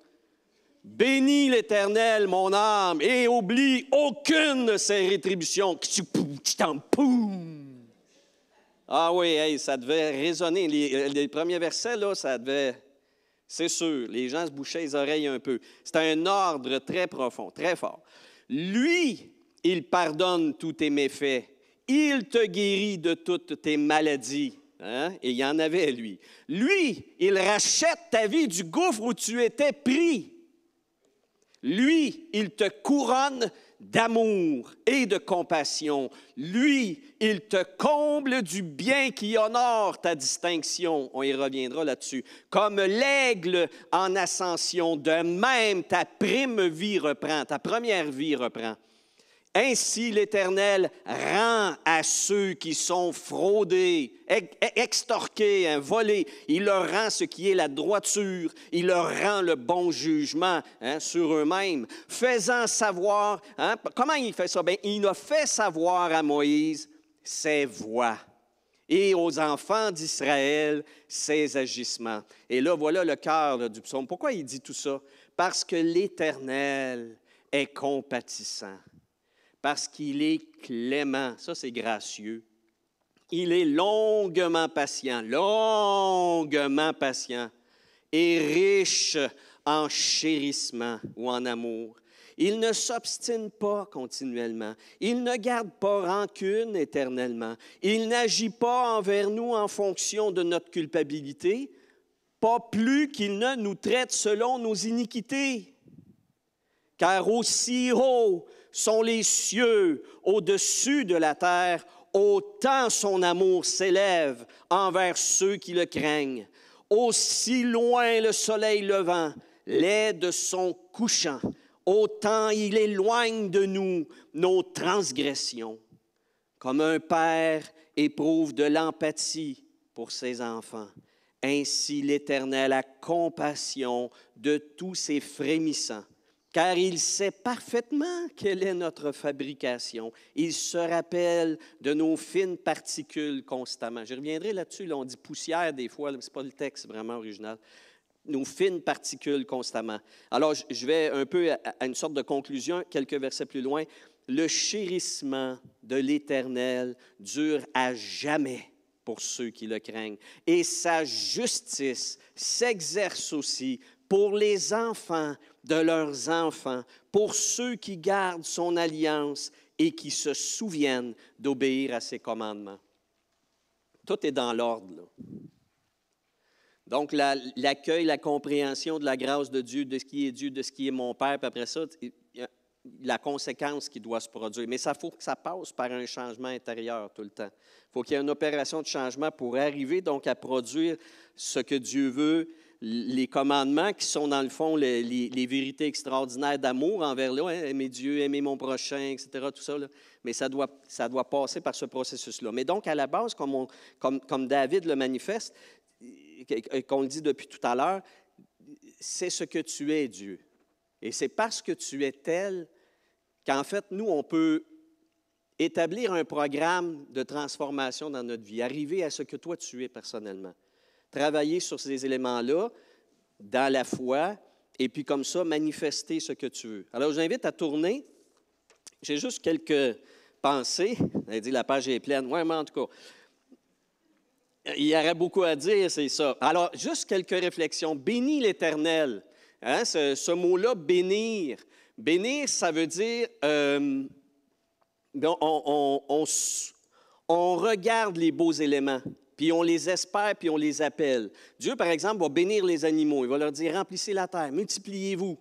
Bénis l'Éternel, mon âme, et oublie aucune de ses rétributions. Ah oui, hey, ça devait résonner. Les premiers versets, là, ça devait... C'est sûr, les gens se bouchaient les oreilles un peu. C'est un ordre très profond, très fort. Lui, il pardonne tous tes méfaits. Il te guérit de toutes tes maladies. Hein? Et il y en avait, lui. Lui, il rachète ta vie du gouffre où tu étais pris. Lui, il te couronne d'amour et de compassion. Lui, il te comble du bien qui honore ta distinction. On y reviendra là-dessus. Comme l'aigle en ascension, de même ta prime vie reprend, ta première vie reprend. Ainsi, l'Éternel rend à ceux qui sont fraudés, extorqués, volés. Il leur rend ce qui est la droiture. Il leur rend le bon jugement sur eux-mêmes, faisant savoir... comment il fait ça? Bien, il a fait savoir à Moïse ses voies et aux enfants d'Israël ses agissements. Et là, voilà le cœur du psaume. Pourquoi il dit tout ça? Parce que l'Éternel est compatissant. Parce qu'il est clément, ça c'est gracieux. Il est longuement patient et riche en chérissement ou en amour. Il ne s'obstine pas continuellement. Il ne garde pas rancune éternellement. Il n'agit pas envers nous en fonction de notre culpabilité, pas plus qu'il ne nous traite selon nos iniquités. Car aussi haut sont les cieux au-dessus de la terre, autant son amour s'élève envers ceux qui le craignent. Aussi loin le soleil levant l'est de son couchant, autant il éloigne de nous nos transgressions. Comme un père éprouve de l'empathie pour ses enfants, ainsi l'Éternel a compassion de tous ses frémissants. Car il sait parfaitement quelle est notre fabrication. Il se rappelle de nos fines particules constamment. Je reviendrai là-dessus. Là, on dit poussière des fois, ce n'est pas le texte vraiment original. Nos fines particules constamment. Alors, je vais un peu à une sorte de conclusion, quelques versets plus loin. Le chérissement de l'Éternel dure à jamais pour ceux qui le craignent. Et sa justice s'exerce aussi pour les enfants de leurs enfants, pour ceux qui gardent son alliance et qui se souviennent d'obéir à ses commandements. Tout est dans l'ordre, là. Donc, l'accueil, la compréhension de la grâce de Dieu, de ce qui est Dieu, de ce qui est mon Père, puis après ça, la conséquence qui doit se produire. Mais ça faut que ça passe par un changement intérieur tout le temps. Il faut qu'il y ait une opération de changement pour arriver donc à produire ce que Dieu veut, les commandements qui sont dans le fond les vérités extraordinaires d'amour envers lui, aimer Dieu, aimer mon prochain, etc., tout ça. Là. Mais ça doit passer par ce processus-là. Mais donc, à la base, comme David le manifeste, qu'on le dit depuis tout à l'heure, c'est ce que tu es, Dieu. Et c'est parce que tu es tel qu'en fait, nous, on peut établir un programme de transformation dans notre vie, arriver à ce que toi, tu es personnellement. Travailler sur ces éléments-là dans la foi et puis comme ça, manifester ce que tu veux. Alors, je vous invite à tourner. J'ai juste quelques pensées. On a dit la page est pleine. Oui, mais en tout cas, Il y aurait beaucoup à dire, c'est ça. Alors, juste quelques réflexions. Bénis l'Éternel. Hein, ce mot-là, bénir. Bénir, ça veut dire, on regarde les beaux éléments, puis on les espère, puis on les appelle. Dieu, par exemple, va bénir les animaux. Il va leur dire, remplissez la terre, multipliez-vous.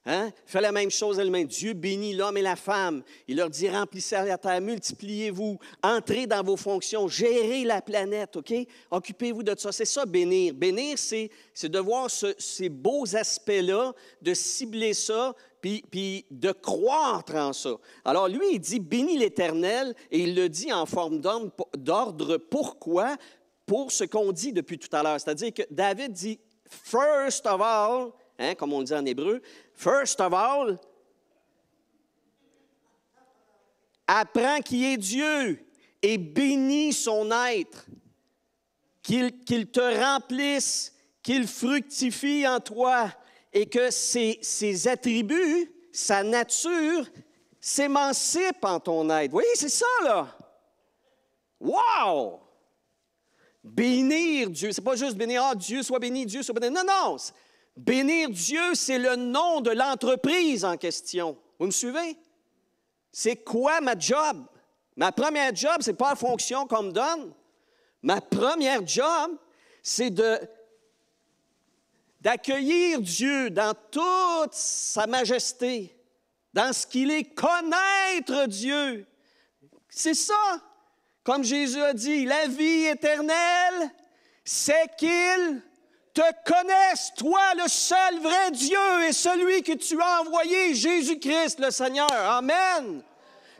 Hein? Il fait la même chose elle-même. Dieu bénit l'homme et la femme. Il leur dit, remplissez la terre, multipliez-vous, entrez dans vos fonctions, gérez la planète, OK? Occupez-vous de ça. C'est ça, bénir. Bénir, c'est de voir ces beaux aspects-là, de cibler ça, puis de croître en ça. Alors, lui, il dit, bénis l'Éternel, et il le dit en forme d'ordre. Pourquoi? Pour ce qu'on dit depuis tout à l'heure. C'est-à-dire que David dit, first of all, hein, comme on le dit en hébreu, first of all, apprends qui est Dieu et bénis son être, qu'il te remplisse, qu'il fructifie en toi et que ses attributs, sa nature, s'émancipent en ton être. Vous voyez, c'est ça, là. Wow! Bénir Dieu, c'est pas juste bénir, ah, Dieu soit béni, Dieu soit béni. Non, non! Bénir Dieu, c'est le nom de l'entreprise en question. Vous me suivez? C'est quoi ma job? Ma première job, ce n'est pas la fonction qu'on me donne. Ma première job, c'est d'accueillir Dieu dans toute sa majesté, dans ce qu'il est, connaître Dieu. C'est ça. Comme Jésus a dit, la vie éternelle, c'est qu'il te connaisse, toi, le seul vrai Dieu et celui que tu as envoyé, Jésus-Christ, le Seigneur. Amen.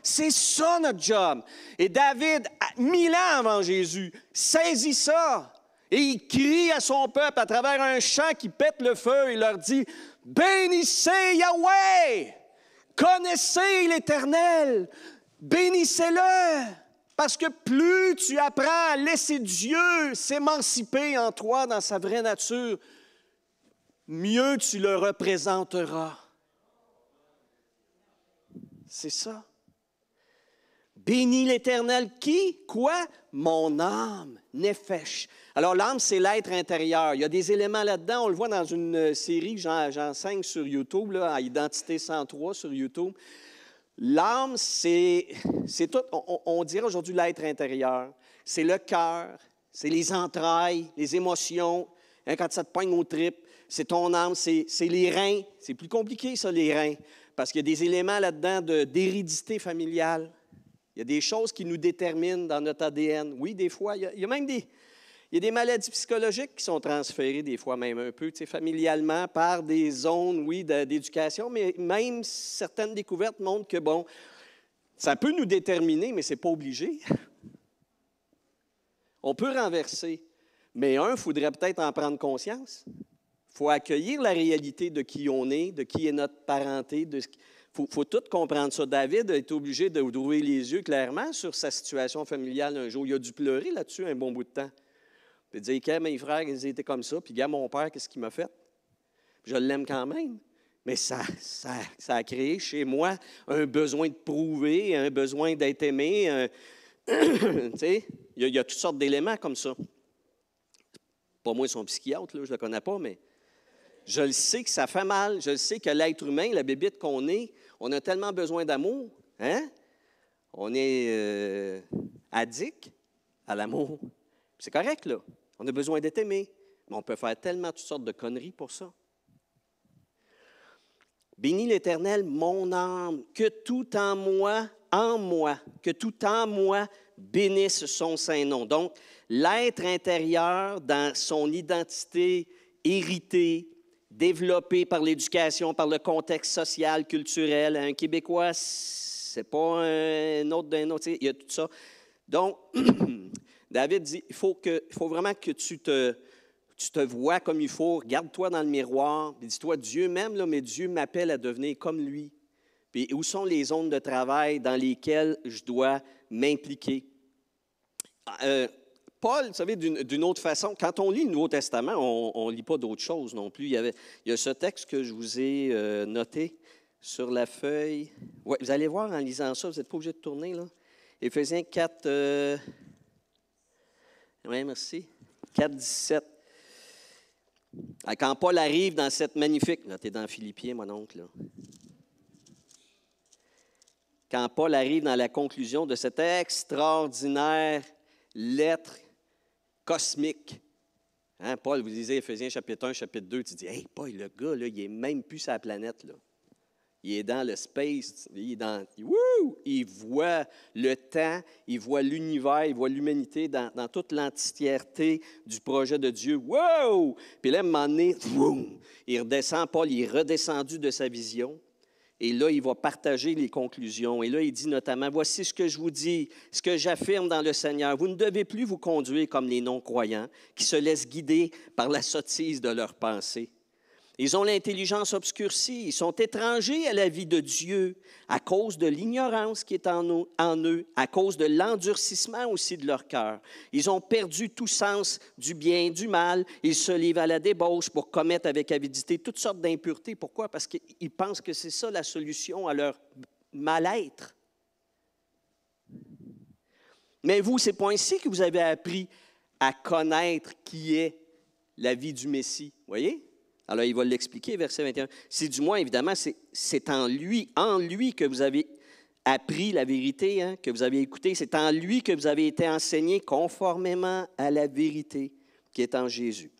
C'est ça notre job. Et David, 1000 ans avant Jésus, saisit ça. Et il crie à son peuple à travers un chant qui pète le feu. Il leur dit, bénissez Yahweh, connaissez l'Éternel, bénissez-le. Parce que plus tu apprends à laisser Dieu s'émanciper en toi dans sa vraie nature, mieux tu le représenteras. C'est ça. Bénis l'Éternel qui? Quoi? Mon âme, nefesh. Alors l'âme, c'est l'être intérieur. Il y a des éléments là-dedans. On le voit dans une série que j'enseigne sur YouTube, là, à Identité 103 sur YouTube. L'âme, c'est tout, on dirait aujourd'hui l'être intérieur. C'est le cœur, c'est les entrailles, les émotions. Hein, quand ça te poigne aux tripes, c'est ton âme, c'est les reins. C'est plus compliqué, ça, les reins, parce qu'il y a des éléments là-dedans d'hérédité familiale. Il y a des choses qui nous déterminent dans notre ADN. Oui, des fois, il y a même des maladies psychologiques qui sont transférées des fois même un peu, familialement, par des zones, oui, d'éducation, mais même certaines découvertes montrent que, bon, ça peut nous déterminer, mais ce n'est pas obligé. On peut renverser, mais il faudrait peut-être en prendre conscience. Il faut accueillir la réalité de qui on est, de qui est notre parenté. Il faut tout comprendre ça. David a été obligé d'ouvrir les yeux clairement sur sa situation familiale un jour. Il a dû pleurer là-dessus un bon bout de temps. Puis dire, que mes frères, ils étaient comme ça, puis gars, mon père, qu'est-ce qu'il m'a fait? Puis je l'aime quand même. Mais ça a créé chez moi un besoin de prouver, un besoin d'être aimé. Tu sais, il y a toutes sortes d'éléments comme ça. Pas moi son psychiatre, là, je ne le connais pas, mais je le sais que ça fait mal. Je le sais que l'être humain, la bébite qu'on est, on a tellement besoin d'amour. Hein? On est addict à l'amour. C'est correct, là. On a besoin d'être aimé. Mais on peut faire tellement toutes sortes de conneries pour ça. Bénis l'Éternel, mon âme, que tout en moi, que tout en moi bénisse son saint nom. Donc, l'être intérieur dans son identité héritée, développée par l'éducation, par le contexte social, culturel. Un Québécois, c'est pas un autre d'un autre. Il y a tout ça. Donc, David dit, il faut vraiment que tu te vois comme il faut, regarde-toi dans le miroir, puis dis-toi, Dieu m'aime, là, mais Dieu m'appelle à devenir comme lui. Puis où sont les zones de travail dans lesquelles je dois m'impliquer? Paul, vous savez, d'une autre façon, quand on lit le Nouveau Testament, on ne lit pas d'autre chose non plus. Il y a ce texte que je vous ai noté sur la feuille. Ouais, vous allez voir en lisant ça, vous n'êtes pas obligé de tourner, là. Éphésiens 4... Oui, merci. 4,17. Quand Paul arrive dans cette magnifique... Là, tu es dans Philippiens, mon oncle, là. Quand Paul arrive dans la conclusion de cette extraordinaire lettre cosmique. Hein, Paul, vous lisez Éphésiens chapitre 1, chapitre 2, tu dis, « Hey, Paul, le gars, là, il n'est même plus sur la planète, là. Il est dans le space, il voit le temps, il voit l'univers, il voit l'humanité dans toute l'entièreté du projet de Dieu. Wow! Puis là, à un moment donné, il redescend, Paul, il est redescendu de sa vision. Et là, il va partager les conclusions. Et là, il dit notamment, « Voici ce que je vous dis, ce que j'affirme dans le Seigneur. Vous ne devez plus vous conduire comme les non-croyants qui se laissent guider par la sottise de leurs pensées. Ils ont l'intelligence obscurcie, ils sont étrangers à la vie de Dieu à cause de l'ignorance qui est en eux, à cause de l'endurcissement aussi de leur cœur. Ils ont perdu tout sens du bien, du mal. Ils se livrent à la débauche pour commettre avec avidité toutes sortes d'impuretés. Pourquoi? Parce qu'ils pensent que c'est ça la solution à leur mal-être. Mais vous, c'est pas ainsi que vous avez appris à connaître qui est la vie du Messie. Voyez? Alors, il va l'expliquer, verset 21. C'est du moins, évidemment, c'est en lui que vous avez appris la vérité, hein, que vous avez écouté. C'est en lui que vous avez été enseigné conformément à la vérité qui est en Jésus.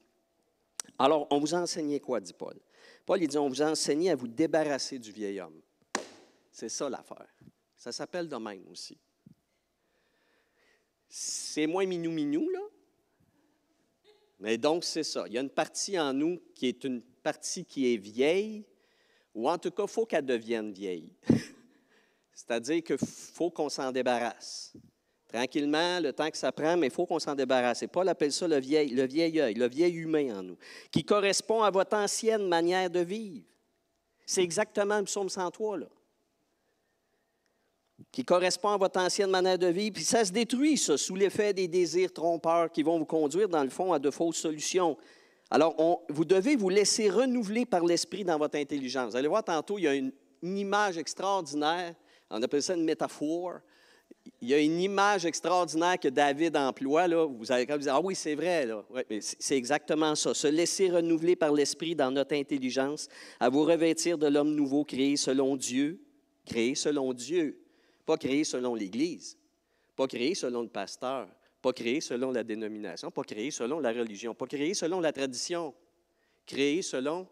Alors, on vous a enseigné quoi, dit Paul? Paul, il dit, on vous a enseigné à vous débarrasser du vieil homme. C'est ça l'affaire. Ça s'appelle de même aussi. C'est moins minou-minou, là. Mais donc, c'est ça. Il y a une partie en nous qui est une partie qui est vieille, ou en tout cas, il faut qu'elle devienne vieille. C'est-à-dire qu'il faut qu'on s'en débarrasse. Tranquillement, le temps que ça prend, mais il faut qu'on s'en débarrasse. Et Paul appelle ça le vieil œil, le vieil humain en nous, qui correspond à votre ancienne manière de vivre. C'est exactement le psaume 103, là. Qui correspond à votre ancienne manière de vivre. Puis ça se détruit, ça, sous l'effet des désirs trompeurs qui vont vous conduire, dans le fond, à de fausses solutions. Alors, vous devez vous laisser renouveler par l'Esprit dans votre intelligence. Vous allez voir tantôt, il y a une image extraordinaire, on appelle ça une métaphore. Il y a une image extraordinaire que David emploie, là. Vous allez quand vous dire, ah oui, c'est vrai, là. Ouais, mais c'est exactement ça. Se laisser renouveler par l'Esprit dans notre intelligence, à vous revêtir de l'homme nouveau créé selon Dieu. Créé selon Dieu. Pas créé selon l'Église, pas créé selon le pasteur, pas créé selon la dénomination, pas créé selon la religion, pas créé selon la tradition, créé selon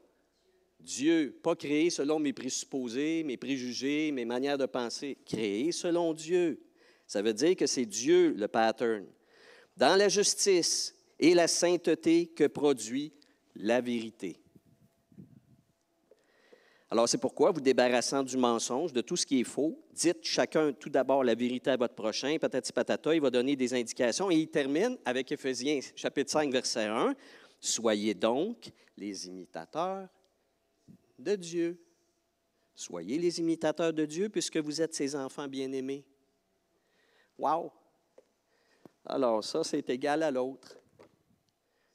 Dieu, pas créé selon mes présupposés, mes préjugés, mes manières de penser, créé selon Dieu. Ça veut dire que c'est Dieu le pattern. Dans la justice et la sainteté que produit la vérité. Alors, c'est pourquoi, vous débarrassant du mensonge, de tout ce qui est faux, dites chacun tout d'abord la vérité à votre prochain, patati patata, il va donner des indications. Et il termine avec Éphésiens, chapitre 5, verset 1. « Soyez donc les imitateurs de Dieu. Soyez les imitateurs de Dieu, puisque vous êtes ses enfants bien-aimés. » Wow! Alors, ça, c'est égal à l'autre.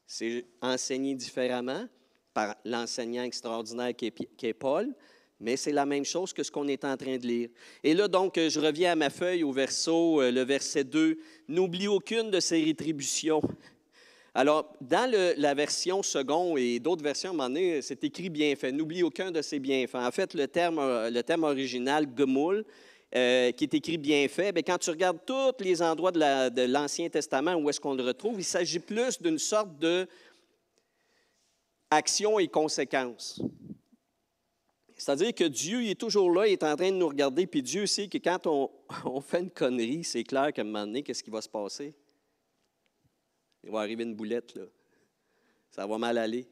C'est enseigné différemment par l'enseignant extraordinaire qui est Paul, mais c'est la même chose que ce qu'on est en train de lire. Et là, donc, je reviens à ma feuille au le verset 2. « N'oublie aucune de ses rétributions. » Alors, dans la version seconde et d'autres versions, à un moment donné, c'est écrit « bienfait ». « N'oublie aucun de ses bienfaits ». En fait, le terme original « gemoul », qui est écrit « bienfait », bien, quand tu regardes tous les endroits de l'Ancien Testament où est-ce qu'on le retrouve, il s'agit plus d'une sorte de action et conséquences. C'est-à-dire que Dieu, il est toujours là, il est en train de nous regarder, puis Dieu sait que quand on fait une connerie, c'est clair qu'à un moment donné, qu'est-ce qui va se passer? Il va arriver une boulette, là. Ça va mal aller.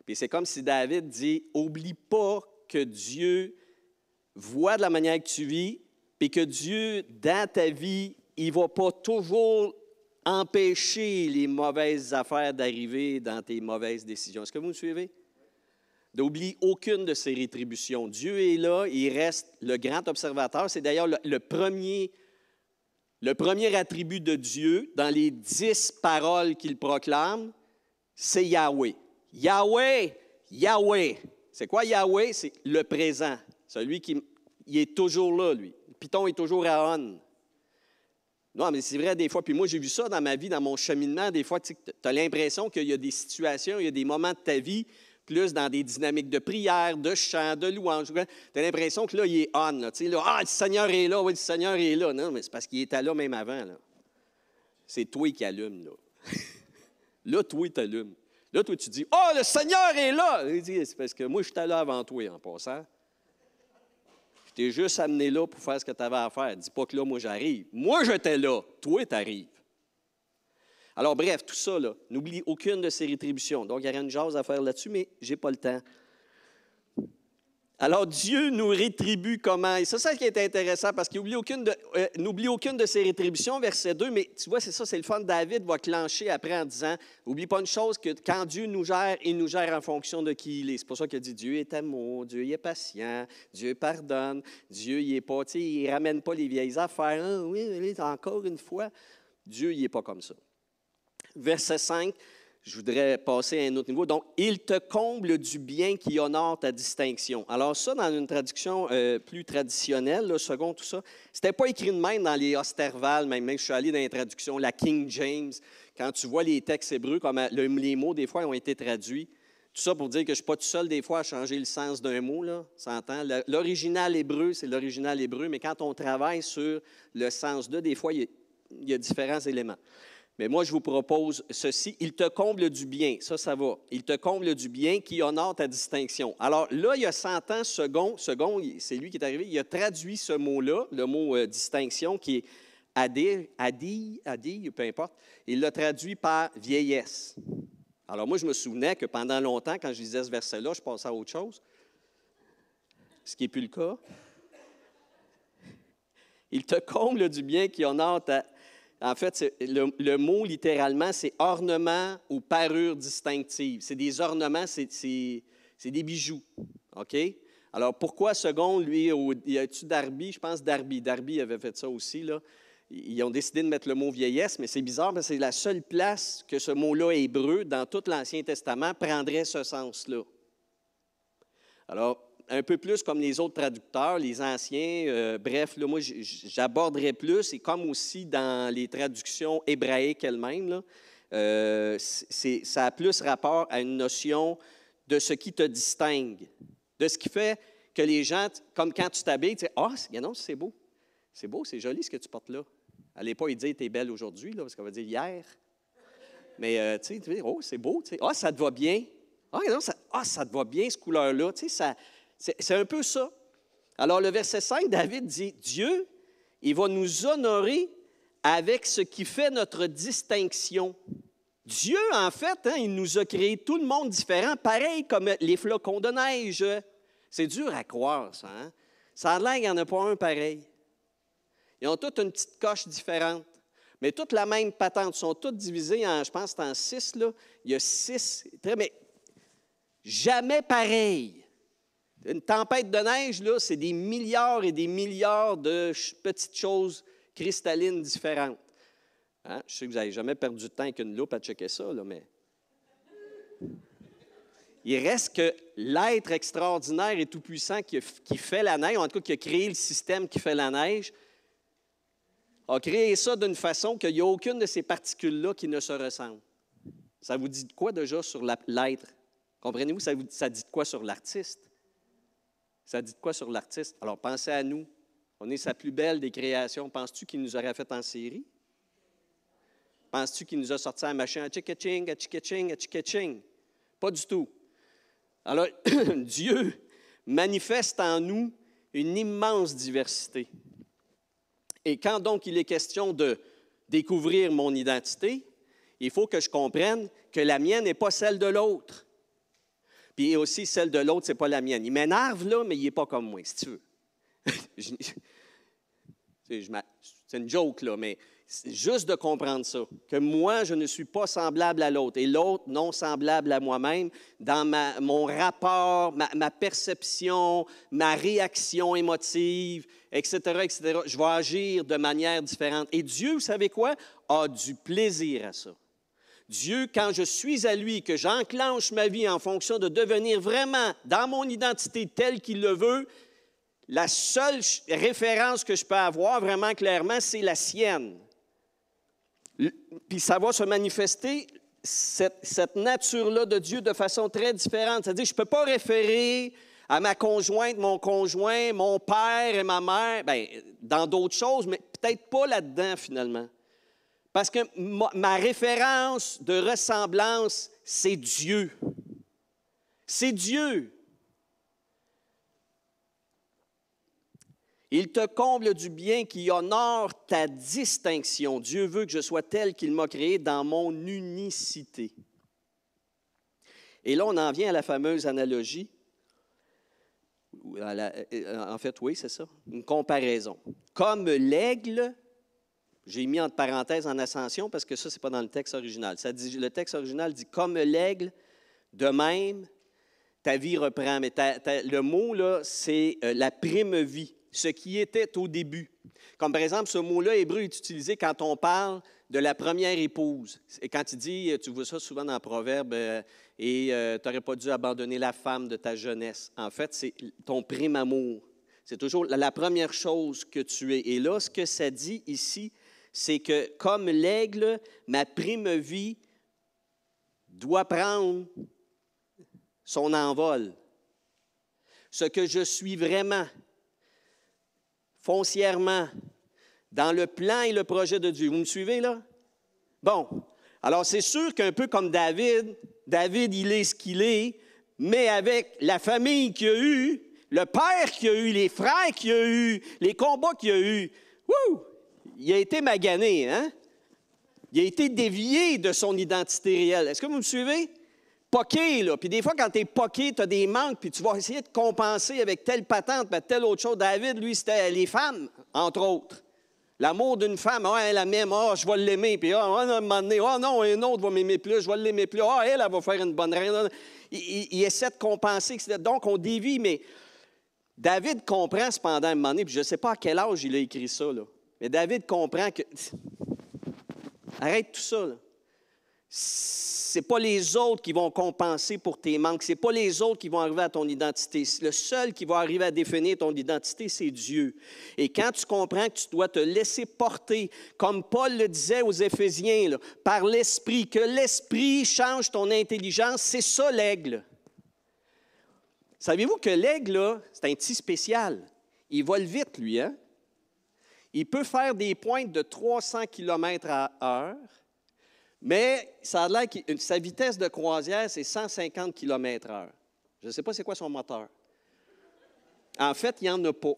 Puis c'est comme si David dit, « Oublie pas que Dieu voit de la manière que tu vis, puis que Dieu, dans ta vie, il ne va pas toujours empêcher les mauvaises affaires d'arriver dans tes mauvaises décisions. » Est-ce que vous me suivez? N'oublie aucune de ses rétributions. Dieu est là, il reste le grand observateur. C'est d'ailleurs le premier attribut de Dieu dans les 10 paroles qu'il proclame, c'est Yahweh. Yahweh, Yahweh. C'est quoi Yahweh? C'est le présent. Celui qui il est toujours là, lui. Le piton est toujours à on. Non, mais c'est vrai des fois. Puis moi, j'ai vu ça dans ma vie, dans mon cheminement. Des fois, tu as l'impression qu'il y a des situations, il y a des moments de ta vie, plus dans des dynamiques de prière, de chant, de louange. Tu as l'impression que là, il est on. Là, le Seigneur est là, oui, le Seigneur est là. Non, mais c'est parce qu'il était là même avant. Là. C'est toi qui allumes. Là, là toi, tu allumes. Là, toi, tu dis, le Seigneur est là. Il dit, c'est parce que moi, j'étais là avant toi, en passant. Je t'ai juste amené là pour faire ce que tu avais à faire. Dis pas que là, moi, j'arrive. Moi, j'étais là. Toi, tu arrives. Alors, bref, tout ça, là, n'oublie aucune de ces rétributions. Donc, il y aurait une jase à faire là-dessus, mais je n'ai pas le temps. Alors, Dieu nous rétribue comment? Et c'est ça qui est intéressant, parce qu'il n'oublie aucune de ses rétributions, verset 2, mais tu vois, c'est ça, c'est le fun. David va clencher après en disant, n'oublie pas une chose, que quand Dieu nous gère, il nous gère en fonction de qui il est. C'est pour ça qu'il dit, Dieu est amour, Dieu il est patient, Dieu pardonne, Dieu il est pas, tu sais, il ne ramène pas les vieilles affaires. Ah, oui, encore une fois. Dieu, il n'est pas comme ça. Verset 5, je voudrais passer à un autre niveau. Donc, il te comble du bien qui honore ta distinction. Alors ça, dans une traduction plus traditionnelle, là, second tout ça, c'était pas écrit de même dans les Osterval, même je suis allé dans les traductions, la King James, quand tu vois les textes hébreux, comme les mots, des fois, ont été traduits. Tout ça pour dire que je ne suis pas tout seul, des fois, à changer le sens d'un mot, là, s'entend? L'original hébreu, c'est l'original hébreu, mais quand on travaille sur le sens de, des fois, il y a différents éléments. Mais moi, je vous propose ceci. Il te comble du bien. Ça va. Il te comble du bien qui honore ta distinction. Alors là, il y a 100 ans, second, c'est lui qui est arrivé, il a traduit ce mot-là, le mot distinction, qui est adi, peu importe. Il l'a traduit par vieillesse. Alors moi, je me souvenais que pendant longtemps, quand je lisais ce verset-là, je passais à autre chose. Ce qui n'est plus le cas. Il te comble du bien qui honore ta... En fait, le mot, littéralement, c'est ornement ou parure distinctive. C'est des ornements, c'est des bijoux. OK? Alors, pourquoi second, lui, y a-tu Darby? Je pense Darby avait fait ça aussi, là. Ils ont décidé de mettre le mot vieillesse, mais c'est bizarre parce que c'est la seule place que ce mot-là hébreu, dans tout l'Ancien Testament, prendrait ce sens-là. Alors, un peu plus comme les autres traducteurs, les anciens, bref, là, moi, j'aborderai plus, et comme aussi dans les traductions hébraïques elles-mêmes, là, ça a plus rapport à une notion de ce qui te distingue, de ce qui fait que les gens, comme quand tu t'habilles, tu dis « non, c'est beau, c'est joli ce que tu portes là. » Allez pas y dire « t'es belle aujourd'hui », parce qu'on va dire « hier ». Mais tu sais, « oh, c'est beau, tu sais, ça te va bien. » ça te va bien, cette couleur-là, tu sais, ça... C'est un peu ça. Alors, le verset 5, David dit, Dieu, il va nous honorer avec ce qui fait notre distinction. Dieu, en fait, il nous a créé tout le monde différent, pareil comme les flocons de neige. C'est dur à croire, ça. Hein? Ça a l'air qu'il n'y en a pas un pareil. Ils ont toutes une petite coche différente, mais toutes la même patente. Ils sont toutes divisées en, je pense, en 6. Là. Il y a 6, mais jamais pareil. Une tempête de neige, là, c'est des milliards et des milliards de petites choses cristallines différentes. Hein? Je sais que vous n'avez jamais perdu de temps avec une loupe à checker ça, là, mais... Il reste que l'être extraordinaire et tout-puissant qui fait la neige, en tout cas qui a créé le système qui fait la neige, a créé ça d'une façon qu'il n'y a aucune de ces particules-là qui ne se ressemble. Ça vous dit de quoi déjà sur l'être? Comprenez-vous, ça dit de quoi sur l'artiste? Ça dit de quoi sur l'artiste? Alors, pensez à nous. On est sa plus belle des créations. Penses-tu qu'il nous aurait fait en série? Penses-tu qu'il nous a sorti un machin à tchik-tching, à tchik-tching, à tchik-tching? Pas du tout. Alors, Dieu manifeste en nous une immense diversité. Et quand donc il est question de découvrir mon identité, il faut que je comprenne que la mienne n'est pas celle de l'autre. Puis aussi, celle de l'autre, ce n'est pas la mienne. Il m'énerve, là, mais il n'est pas comme moi, si tu veux. C'est une joke, là, mais c'est juste de comprendre ça, que moi, je ne suis pas semblable à l'autre, et l'autre non semblable à moi-même, dans mon rapport, ma perception, ma réaction émotive, etc., etc. Je vais agir de manière différente. Et Dieu, vous savez quoi, a du plaisir à ça. Dieu, quand je suis à lui, que j'enclenche ma vie en fonction de devenir vraiment dans mon identité telle qu'il le veut, la seule référence que je peux avoir vraiment clairement, c'est la sienne. Puis ça va se manifester, cette nature-là de Dieu, de façon très différente. C'est-à-dire, je ne peux pas référer à ma conjointe, mon conjoint, mon père et ma mère, bien, dans d'autres choses, mais peut-être pas là-dedans, finalement. Parce que ma référence de ressemblance, c'est Dieu. C'est Dieu. Il te comble du bien qui honore ta distinction. Dieu veut que je sois tel qu'il m'a créé dans mon unicité. Et là, on en vient à la fameuse analogie. En fait, oui, c'est ça. Une comparaison. Comme l'aigle, j'ai mis entre parenthèses en ascension parce que ça, ce n'est pas dans le texte original. Le texte original dit « comme l'aigle, de même, ta vie reprend ». Mais le mot, là, c'est la prime vie. Ce qui était au début. Comme par exemple, ce mot-là, hébreu, est utilisé quand on parle de la première épouse. Et quand il dit, tu vois ça souvent dans Proverbe, et tu n'aurais pas dû abandonner la femme de ta jeunesse. En fait, c'est ton prime amour. C'est toujours la première chose que tu es. Et là, ce que ça dit ici, c'est que comme l'aigle, ma prime vie doit prendre son envol. Ce que je suis vraiment, foncièrement, dans le plan et le projet de Dieu. Vous me suivez, là? Bon. Alors, c'est sûr qu'un peu comme David, il est ce qu'il est, mais avec la famille qu'il a eue, le père qu'il a eu, les frères qu'il a eu, les combats qu'il a eu, il a été magané, hein? Il a été dévié de son identité réelle. Est-ce que vous me suivez? Poqué, là. Puis des fois, quand tu es poqué, tu as des manques, puis tu vas essayer de compenser avec telle patente, puis telle autre chose. David, lui, c'était les femmes, entre autres. L'amour d'une femme, elle m'aime, je vais l'aimer, puis à un moment donné, non, un autre va m'aimer plus, je vais l'aimer plus, elle va faire une bonne reine. Il essaie de compenser. Donc, on dévie, mais David comprend cependant à un moment donné, puis je ne sais pas à quel âge il a écrit ça, là, mais David comprend que... Arrête tout ça, là. Ce n'est pas les autres qui vont compenser pour tes manques. Ce n'est pas les autres qui vont arriver à ton identité. Le seul qui va arriver à définir ton identité, c'est Dieu. Et quand tu comprends que tu dois te laisser porter, comme Paul le disait aux Éphésiens, là, par l'Esprit, que l'Esprit change ton intelligence, c'est ça l'aigle. Savez-vous que l'aigle, là, c'est un petit spécial. Il vole vite, lui, hein? Il peut faire des pointes de 300 km/h. Mais ça a l'air que sa vitesse de croisière, c'est 150 km/h. Je ne sais pas c'est quoi son moteur. En fait, il n'y en a pas.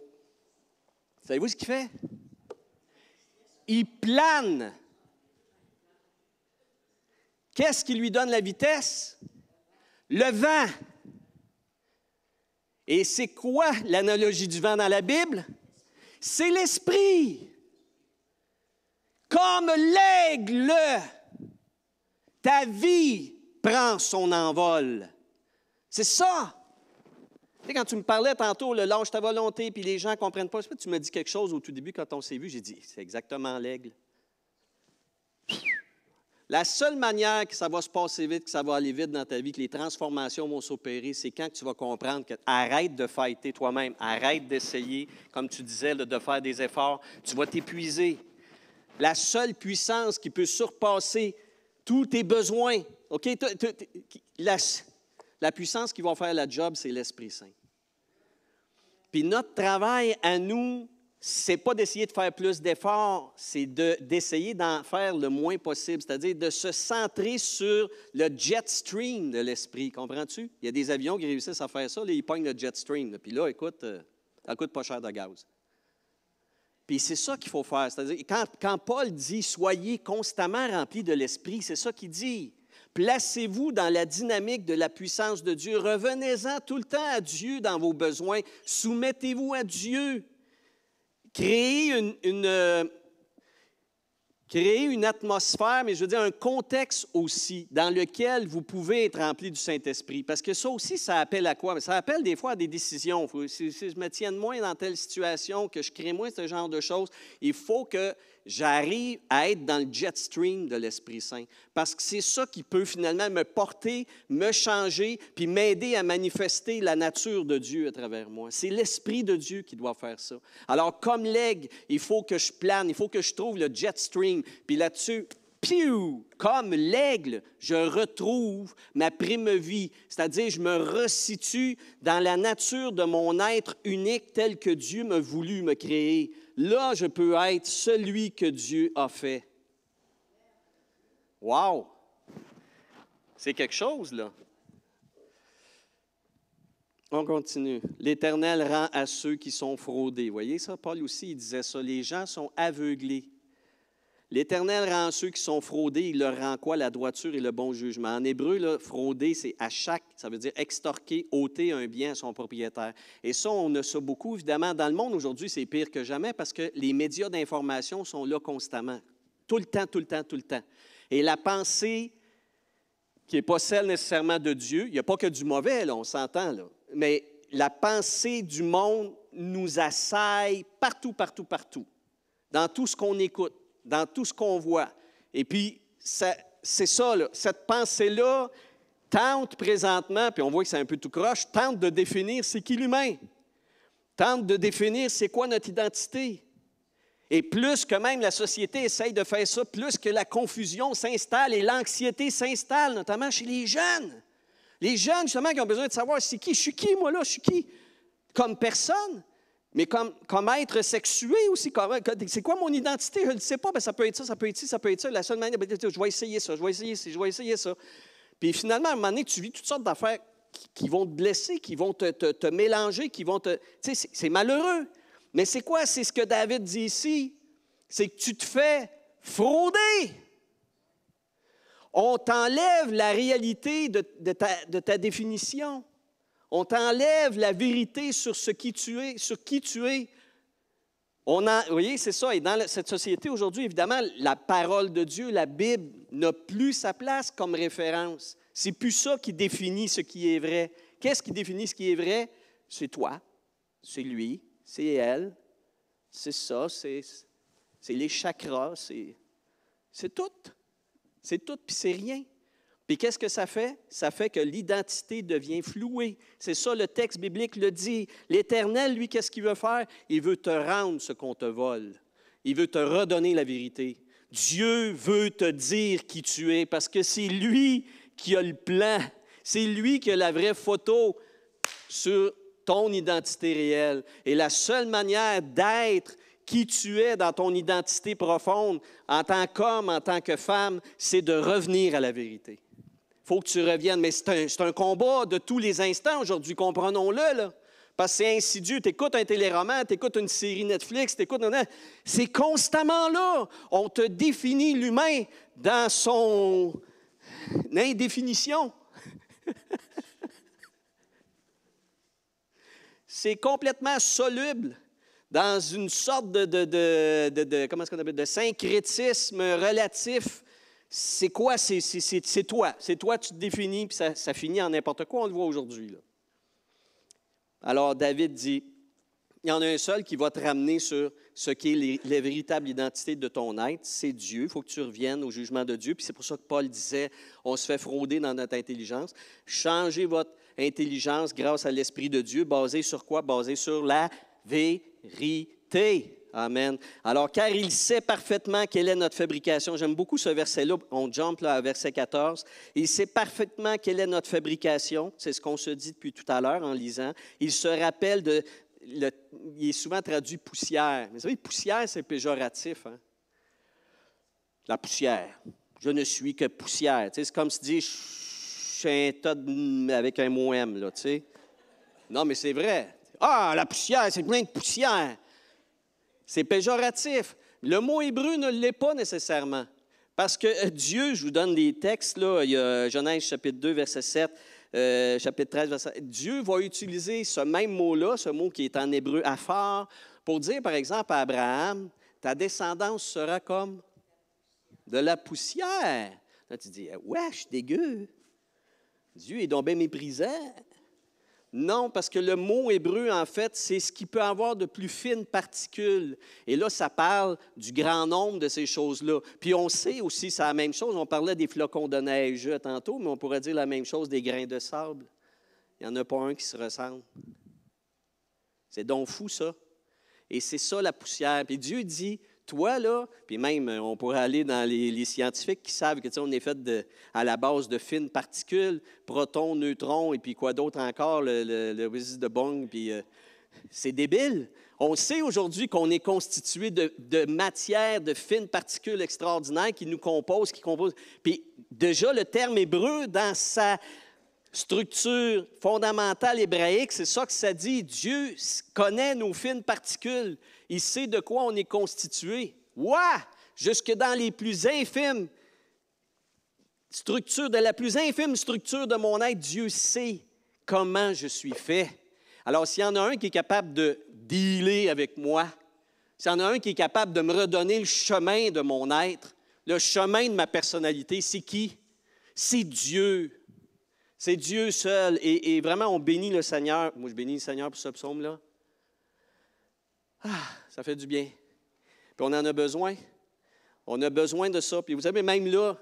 Savez-vous ce qu'il fait? Il plane. Qu'est-ce qui lui donne la vitesse? Le vent. Et c'est quoi l'analogie du vent dans la Bible? C'est l'esprit. Comme l'aigle. Ta vie prend son envol. C'est ça. Tu sais, quand tu me parlais tantôt, le lâche ta volonté, puis les gens ne comprennent pas, tu m'as dit quelque chose au tout début quand on s'est vu, j'ai dit, c'est exactement l'aigle. La seule manière que ça va se passer vite, que ça va aller vite dans ta vie, que les transformations vont s'opérer, c'est quand tu vas comprendre que arrête de fighter toi-même, arrête d'essayer, comme tu disais, de faire des efforts, tu vas t'épuiser. La seule puissance qui peut surpasser tous tes besoins, OK? La puissance qui va faire la job, c'est l'Esprit Saint. Puis notre travail à nous, c'est pas d'essayer de faire plus d'efforts, c'est d'essayer d'en faire le moins possible, c'est-à-dire de se centrer sur le jet stream de l'Esprit, comprends-tu? Il y a des avions qui réussissent à faire ça, là, ils pognent le jet stream, là, puis là, écoute, ça coûte pas cher de gaz. Puis c'est ça qu'il faut faire. C'est-à-dire, quand Paul dit « Soyez constamment remplis de l'Esprit », c'est ça qu'il dit. Placez-vous dans la dynamique de la puissance de Dieu. Revenez-en tout le temps à Dieu dans vos besoins. Soumettez-vous à Dieu. Créez une atmosphère, mais je veux dire un contexte aussi dans lequel vous pouvez être rempli du Saint-Esprit. Parce que ça aussi, ça appelle à quoi? Ça appelle des fois à des décisions. Si je me tienne moins dans telle situation, que je crée moins ce genre de choses, il faut que j'arrive à être dans le jet stream de l'Esprit Saint. Parce que c'est ça qui peut finalement me porter, me changer, puis m'aider à manifester la nature de Dieu à travers moi. C'est l'Esprit de Dieu qui doit faire ça. Alors, comme l'aigle, il faut que je plane, il faut que je trouve le jet stream. Puis là-dessus, piou, comme l'aigle, je retrouve ma prime vie, c'est-à-dire je me resitue dans la nature de mon être unique tel que Dieu m'a voulu me créer. Là, je peux être celui que Dieu a fait. Wow! C'est quelque chose, là. On continue. L'Éternel rend à ceux qui sont fraudés. Vous voyez ça? Paul aussi, il disait ça. Les gens sont aveuglés. L'Éternel rend à ceux qui sont fraudés, il leur rend quoi? La droiture et le bon jugement. En hébreu, là, frauder, c'est à chaque, ça veut dire extorquer, ôter un bien à son propriétaire. Et ça, on a ça beaucoup. Évidemment, dans le monde aujourd'hui, c'est pire que jamais parce que les médias d'information sont là constamment. Tout le temps, tout le temps, tout le temps. Et la pensée qui n'est pas celle nécessairement de Dieu, il n'y a pas que du mauvais, là, on s'entend, là. Mais la pensée du monde nous assaille partout, partout, partout, dans tout ce qu'on écoute, dans tout ce qu'on voit. Et puis, c'est ça, là, cette pensée-là tente présentement, puis on voit que c'est un peu tout croche, tente de définir c'est qui l'humain, tente de définir c'est quoi notre identité. Et plus que même la société essaye de faire ça, plus que la confusion s'installe et l'anxiété s'installe, notamment chez les jeunes. Les jeunes, justement, qui ont besoin de savoir c'est qui, je suis qui, moi, là, je suis qui? Comme personne, mais comme être sexué aussi. C'est quoi mon identité? Je ne le sais pas, bien, ça peut être ça, ça peut être ci, ça peut être ça. La seule manière, je vais essayer ça, je vais essayer ça, je vais essayer ça. Puis finalement, à un moment donné, tu vis toutes sortes d'affaires qui vont te blesser, qui vont te mélanger, qui vont te... Tu sais, c'est malheureux. Mais c'est quoi? C'est ce que David dit ici. C'est que tu te fais frauder. On t'enlève la réalité de ta définition. On t'enlève la vérité sur ce qui tu es, sur qui tu es. Vous voyez, c'est ça. Et dans cette société aujourd'hui, évidemment, la parole de Dieu, la Bible, n'a plus sa place comme référence. C'est plus ça qui définit ce qui est vrai. Qu'est-ce qui définit ce qui est vrai? C'est toi, c'est lui, c'est elle, c'est ça, c'est les chakras, c'est tout. C'est tout, puis c'est rien. Puis qu'est-ce que ça fait? Ça fait que l'identité devient flouée. C'est ça, le texte biblique le dit. L'Éternel, lui, qu'est-ce qu'il veut faire? Il veut te rendre ce qu'on te vole. Il veut te redonner la vérité. Dieu veut te dire qui tu es parce que c'est lui qui a le plan. C'est lui qui a la vraie photo sur ton identité réelle. Et la seule manière d'être qui tu es dans ton identité profonde, en tant qu'homme, en tant que femme, c'est de revenir à la vérité. Il faut que tu reviennes, mais c'est un combat de tous les instants aujourd'hui, comprenons-le, là. Parce que c'est insidieux. Tu écoutes un téléroman, tu écoutes une série Netflix, c'est constamment là. On te définit l'humain dans son indéfinition. C'est complètement soluble dans une sorte comment est-ce qu'on appelle, de syncrétisme relatif. C'est quoi? C'est toi. C'est toi, tu te définis, puis ça finit en n'importe quoi. On le voit aujourd'hui, là. Alors, David dit, il y en a un seul qui va te ramener sur ce qui est la véritable identité de ton être, c'est Dieu. Il faut que tu reviennes au jugement de Dieu. Puis c'est pour ça que Paul disait, on se fait frauder dans notre intelligence. Changez votre intelligence grâce à l'Esprit de Dieu. Basé sur quoi? Basé sur la vérité. Amen. Alors, car il sait parfaitement quelle est notre fabrication. J'aime beaucoup ce verset-là. On jump là, à verset 14. Il sait parfaitement quelle est notre fabrication. C'est ce qu'on se dit depuis tout à l'heure en lisant. Il se rappelle il est souvent traduit poussière. Mais vous savez, poussière, c'est péjoratif. Hein? La poussière. Je ne suis que poussière. Tu sais, c'est comme si tu dis, je suis un tas avec un mot M, là, tu sais. Non, mais c'est vrai. Ah, la poussière, c'est plein de poussière. C'est péjoratif. Le mot hébreu ne l'est pas nécessairement. Parce que Dieu, je vous donne des textes, là, il y a Genèse chapitre 2, verset 7, chapitre 13, verset 7. Dieu va utiliser ce même mot-là, ce mot qui est en hébreu, aphar, pour dire, par exemple, à Abraham, ta descendance sera comme de la poussière. Là, tu dis, wesh, dégueu. Dieu est donc bien méprisant. Non, parce que le mot hébreu, en fait, c'est ce qui peut avoir de plus fines particules. Et là, ça parle du grand nombre de ces choses-là. Puis on sait aussi, c'est la même chose. On parlait des flocons de neige tantôt, mais on pourrait dire la même chose des grains de sable. Il n'y en a pas un qui se ressemble. C'est donc fou, ça. Et c'est ça, la poussière. Puis Dieu dit, Toi, là, puis même, on pourrait aller dans les scientifiques qui savent que, tu sais, on est fait à la base de fines particules, protons, neutrons, et puis quoi d'autre encore, le Wizard de Bong, puis c'est débile. On sait aujourd'hui qu'on est constitué de matière, de fines particules extraordinaires qui nous composent, Puis déjà, le terme hébreu, dans sa structure fondamentale hébraïque, c'est ça que ça dit. Dieu connaît nos fines particules. Il sait de quoi on est constitué. Ouais! Jusque dans les plus infimes structures, de la plus infime structure de mon être, Dieu sait comment je suis fait. Alors, s'il y en a un qui est capable de dealer avec moi, s'il y en a un qui est capable de me redonner le chemin de mon être, le chemin de ma personnalité, c'est qui? C'est Dieu. C'est Dieu seul. Et vraiment, on bénit le Seigneur. Moi, je bénis le Seigneur pour ce psaume-là. Ça fait du bien. Puis on en a besoin. On a besoin de ça. Puis vous savez, même là,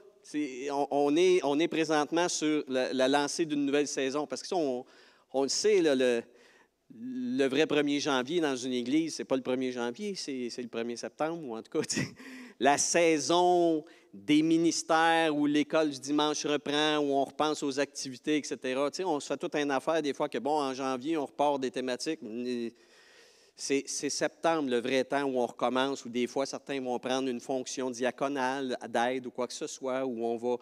on est présentement sur la lancée d'une nouvelle saison. Parce que ça, on le sait, là, le vrai 1er janvier dans une église, c'est pas le 1er janvier, c'est le 1er septembre, ou en tout cas, la saison des ministères où l'école du dimanche reprend, où on repense aux activités, etc. Tu sais, on se fait toute une affaire des fois que, bon, en janvier, on repart des thématiques. C'est septembre, le vrai temps où on recommence, où des fois, certains vont prendre une fonction diaconale d'aide ou quoi que ce soit, où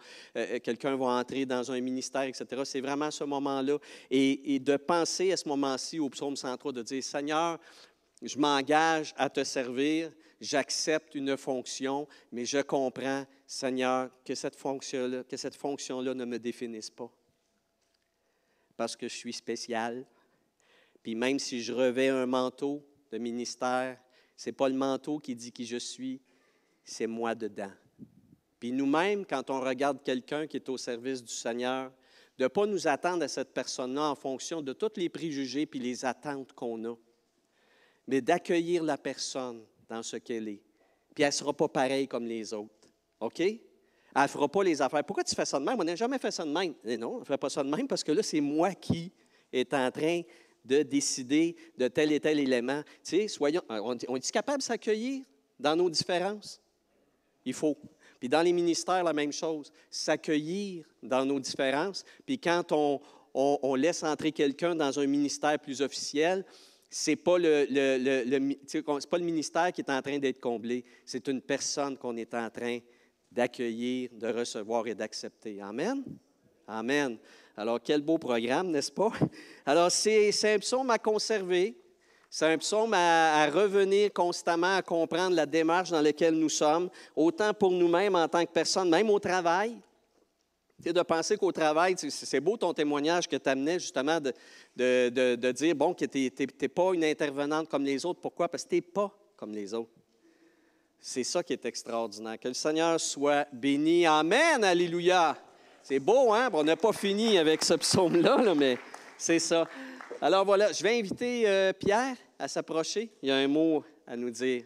quelqu'un va entrer dans un ministère, etc. C'est vraiment ce moment-là. Et de penser à ce moment-ci au psaume 103, de dire, Seigneur, je m'engage à te servir, j'accepte une fonction, mais je comprends, Seigneur, que cette fonction-là ne me définisse pas. Parce que je suis spécial. Puis même si je revêts un manteau de ministère, ce n'est pas le manteau qui dit qui je suis, c'est moi dedans. Puis nous-mêmes, quand on regarde quelqu'un qui est au service du Seigneur, de ne pas nous attendre à cette personne-là en fonction de tous les préjugés puis les attentes qu'on a, mais d'accueillir la personne dans ce qu'elle est. Puis elle ne sera pas pareille comme les autres. OK? Elle ne fera pas les affaires. Pourquoi tu fais ça de même? On n'a jamais fait ça de même. Et non, on ne fait pas ça de même parce que là, c'est moi qui est en train de décider de tel et tel élément. Tu sais, on est capable de s'accueillir dans nos différences? Il faut. Puis dans les ministères, la même chose. S'accueillir dans nos différences. Puis quand on laisse entrer quelqu'un dans un ministère plus officiel, c'est pas c'est pas le ministère qui est en train d'être comblé. C'est une personne qu'on est en train d'accueillir, de recevoir et d'accepter. Amen? Amen. Alors, quel beau programme, n'est-ce pas? Alors, c'est un psaume à conserver. C'est un psaume à revenir constamment, à comprendre la démarche dans laquelle nous sommes, autant pour nous-mêmes en tant que personne, même au travail. Tu sais, de penser qu'au travail, c'est beau ton témoignage que tu amenais justement de dire, bon, que tu n'es pas une intervenante comme les autres. Pourquoi? Parce que tu n'es pas comme les autres. C'est ça qui est extraordinaire. Que le Seigneur soit béni. Amen. Alléluia. C'est beau, hein? On n'a pas fini avec ce psaume-là, là, mais c'est ça. Alors voilà, je vais inviter Pierre à s'approcher. Il y a un mot à nous dire.